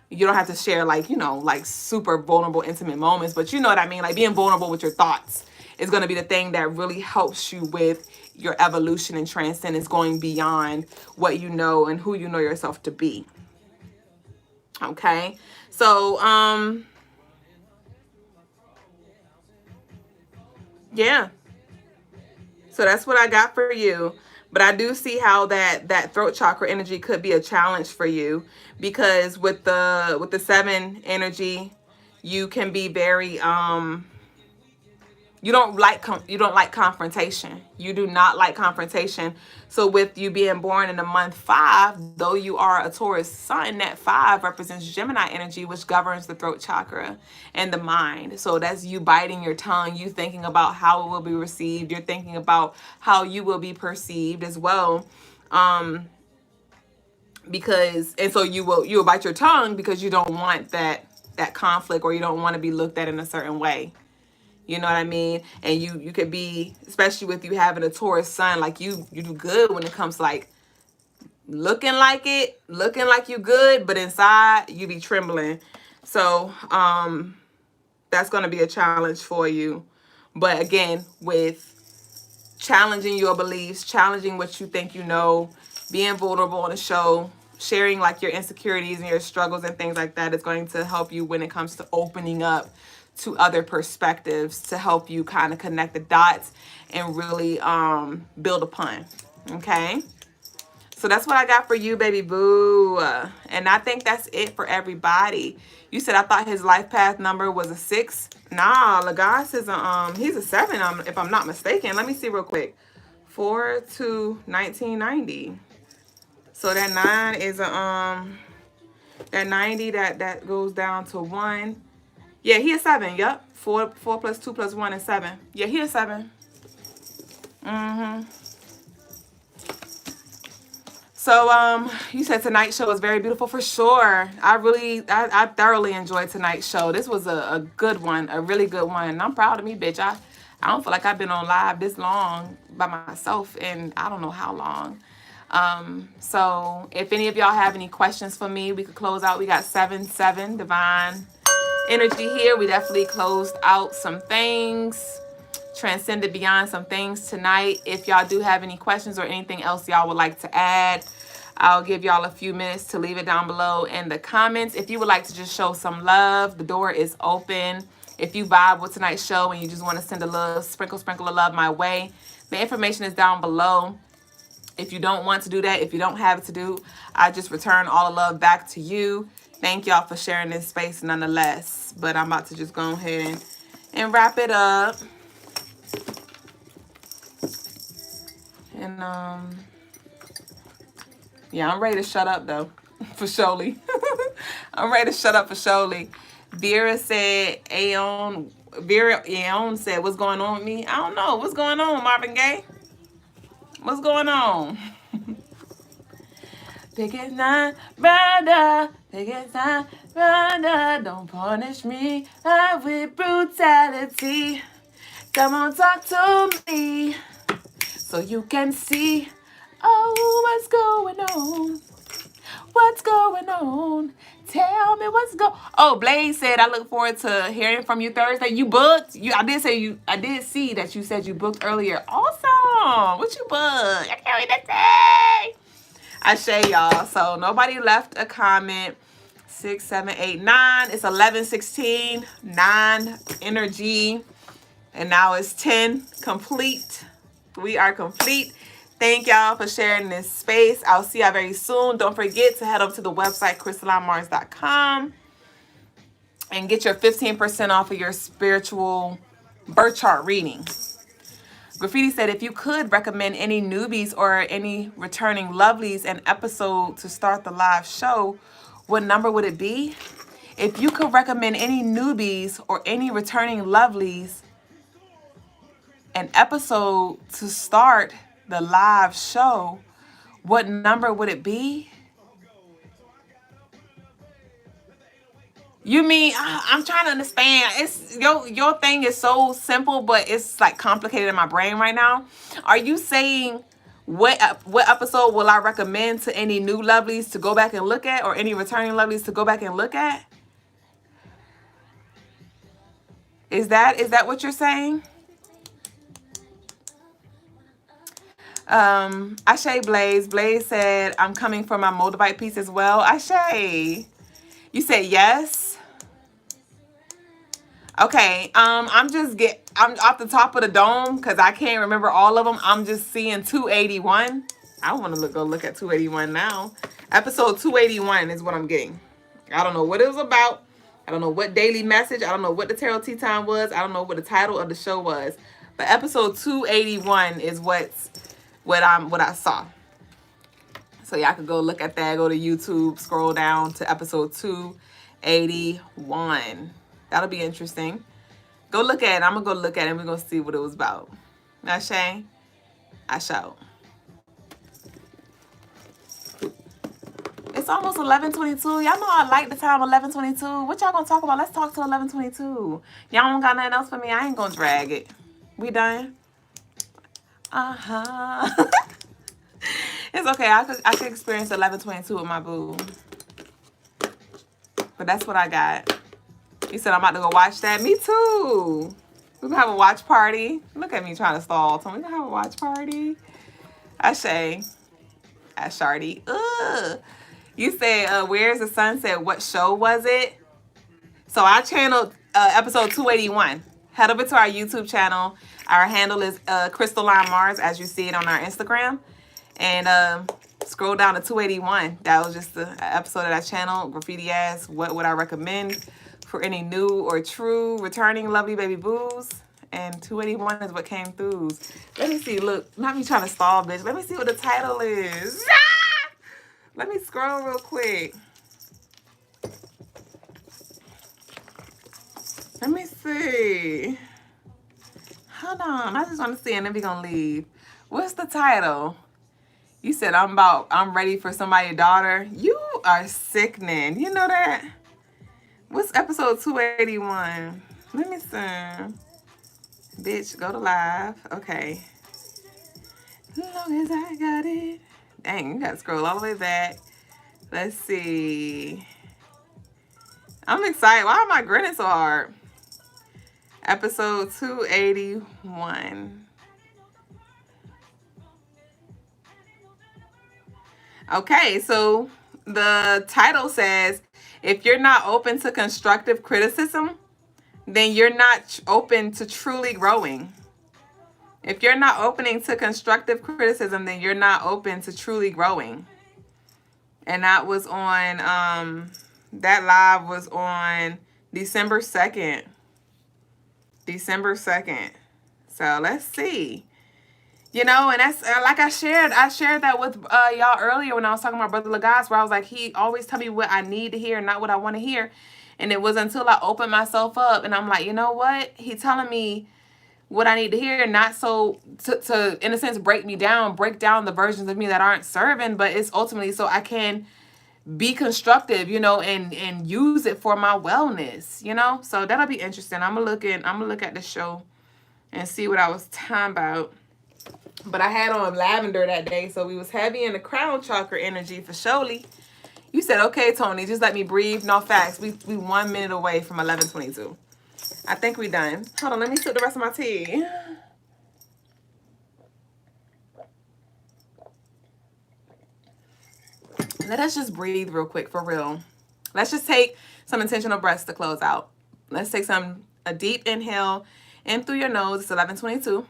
you don't have to share like, you know, like super vulnerable, intimate moments, but you know what I mean? Like, being vulnerable with your thoughts is going to be the thing that really helps you with your evolution and transcendence, going beyond what you know and who you know yourself to be. Okay. So, yeah. So that's what I got for you. But I do see how that throat chakra energy could be a challenge for you, because with the 7 energy, you can be very you don't like confrontation. You do not like confrontation. So with you being born in the month 5, though you are a Taurus sun, that 5 represents Gemini energy, which governs the throat chakra and the mind. So that's you biting your tongue, you thinking about how it will be received. You're thinking about how you will be perceived as well. So you will bite your tongue because you don't want that conflict, or you don't want to be looked at in a certain way. You know what I mean? And you could be, especially with you having a Taurus sun, like you do good when it comes to like looking like you good, but inside you be trembling. So that's going to be a challenge for you. But again, with challenging your beliefs, challenging what you think you know, being vulnerable on the show, sharing like your insecurities and your struggles and things like that, is going to help you when it comes to opening up to other perspectives, to help you kind of connect the dots and really build upon. Okay, so that's what I got for you, baby boo. And I think that's it for everybody. You said, I thought his life path number was a 6. Nah, Logas is he's a 7, if I'm not mistaken. Let me see real quick. 4 to 1990. So that 9 is that 90 that goes down to 1. Yeah, he is 7. Yep. 4 plus 2 plus 1 is 7. Yeah, he is 7. So you said tonight's show was very beautiful. For sure. I thoroughly enjoyed tonight's show. This was a good one, a really good one. And I'm proud of me, bitch. I don't feel like I've been on live this long by myself in I don't know how long. So if any of y'all have any questions for me, we could close out. We got 7-7 divine energy here. We definitely closed out some things, transcended beyond some things tonight. If y'all do have any questions or anything else y'all would like to add, I'll give y'all a few minutes to leave it down below in the comments. If you would like to just show some love, the door is open. If you vibe with tonight's show and you just want to send a little sprinkle of love my way, the information is down below. If you don't want to do that, if you don't have it to do, I just return all the love back to you. Thank y'all for sharing this space nonetheless. But I'm about to just go ahead and wrap it up. And yeah, I'm ready to shut up though, for surely. I'm ready to shut up for surely. Vera said, Aeon said, what's going on with me? I don't know. What's going on, Marvin Gaye? What's going on? Pick it not, brother. Pick it not, brother. Don't punish me with brutality. Come on, talk to me so you can see. Oh, what's going on? What's going on? Tell me what's going on. Oh, Blaze said, I look forward to hearing from you Thursday. You booked? I did see that you said you booked earlier. Awesome. What you booked? I can't wait to say. I say y'all. So nobody left a comment. 6, 7, 8, 9. It's 11:16. 9 energy. And now it's 10. Complete. We are complete. Thank y'all for sharing this space. I'll see y'all very soon. Don't forget to head over to the website, CrystalineMars.com, and get your 15% off of your spiritual birth chart reading. Graffiti said, if you could recommend any newbies or any returning lovelies an episode to start the live show, what number would it be? If you could recommend any newbies or any returning lovelies an episode to start the live show, what number would it be? You mean, I'm trying to understand. It's your thing is so simple, but it's like complicated in my brain right now. Are you saying what episode will I recommend to any new lovelies to go back and look at, or any returning lovelies to go back and look at? Is that what you're saying? Ashe Blaze. Blaze said, I'm coming for my moldavite piece as well. Ashe. You said yes? Okay. I'm off the top of the dome because I can't remember all of them. I'm just seeing 281. I want to go look at 281 now. Episode 281 is what I'm getting. I don't know what it was about. I don't know what daily message. I don't know what the tarot tea time was. I don't know what the title of the show was. But episode 281 is what I saw. So y'all could go look at that. Go to YouTube, scroll down to episode 281. That'll be interesting. Go look at it. I'm gonna go look at it and we're gonna see what it was about. Ashe? I shout. It's almost 11:22. Y'all know I like the time 11:22. What y'all gonna talk about? Let's talk till 11:22. Y'all don't got nothing else for me. I ain't gonna drag it. We done? It's okay. I could experience 11:22 with my boo. But that's what I got. You said I'm about to go watch that. Me too. We're gonna have a watch party. Look at me trying to stall. So we're gonna have a watch party. Ashe. Ashardy. Ugh. You said, Where's the Sunset? What show was it? So I channeled episode 281. Head over to our YouTube channel. Our handle is Crystaline Mars, as you see it on our Instagram. And scroll down to 281. That was just the episode of that channel. Graffiti ass, what would I recommend for any new or true returning lovely baby boos? And 281 is what came through. Let me see. Look, not me trying to stall, bitch. Let me see what the title is. Ah! Let me scroll real quick. Let me see. Hold on. I just want to see, and then we're going to leave. What's the title? You said I'm ready for somebody's daughter. You are sickening. You know that? What's episode 281? Let me see. Bitch, go to live. Okay. As long as I got it. Dang, you gotta scroll all the way back. Let's see. I'm excited. Why am I grinning so hard? Episode 281. Okay, so the title says, if you're not open to constructive criticism, then you're not open to truly growing. If you're not opening to constructive criticism, then you're not open to truly growing. And that was on, that live was on December 2nd. December 2nd. So let's see. You know, and that's like I shared that with y'all earlier when I was talking about Brother Logas, where I was like, he always tell me what I need to hear, not what I want to hear. And it was until I opened myself up and I'm like, you know what? He telling me what I need to hear, not so to in a sense break down the versions of me that aren't serving, but it's ultimately so I can be constructive, you know, and use it for my wellness, you know. So that'll be interesting. I'm gonna look at the show and see what I was talking about. But I had on lavender that day, so we was heavy in the crown chakra energy for surely. You said, okay, Tony, just let me breathe. No facts. We 1 minute away from 11:22. I think we done. Hold on, let me sip the rest of my tea. Let us just breathe real quick, for real. Let's just take some intentional breaths to close out. Let's take a deep inhale in through your nose. It's 11:22.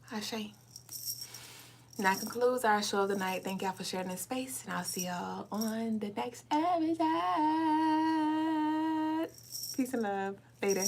Ashe. And that concludes our show of the night. Thank y'all for sharing this space, and I'll see y'all on the next episode. Peace and love. Later.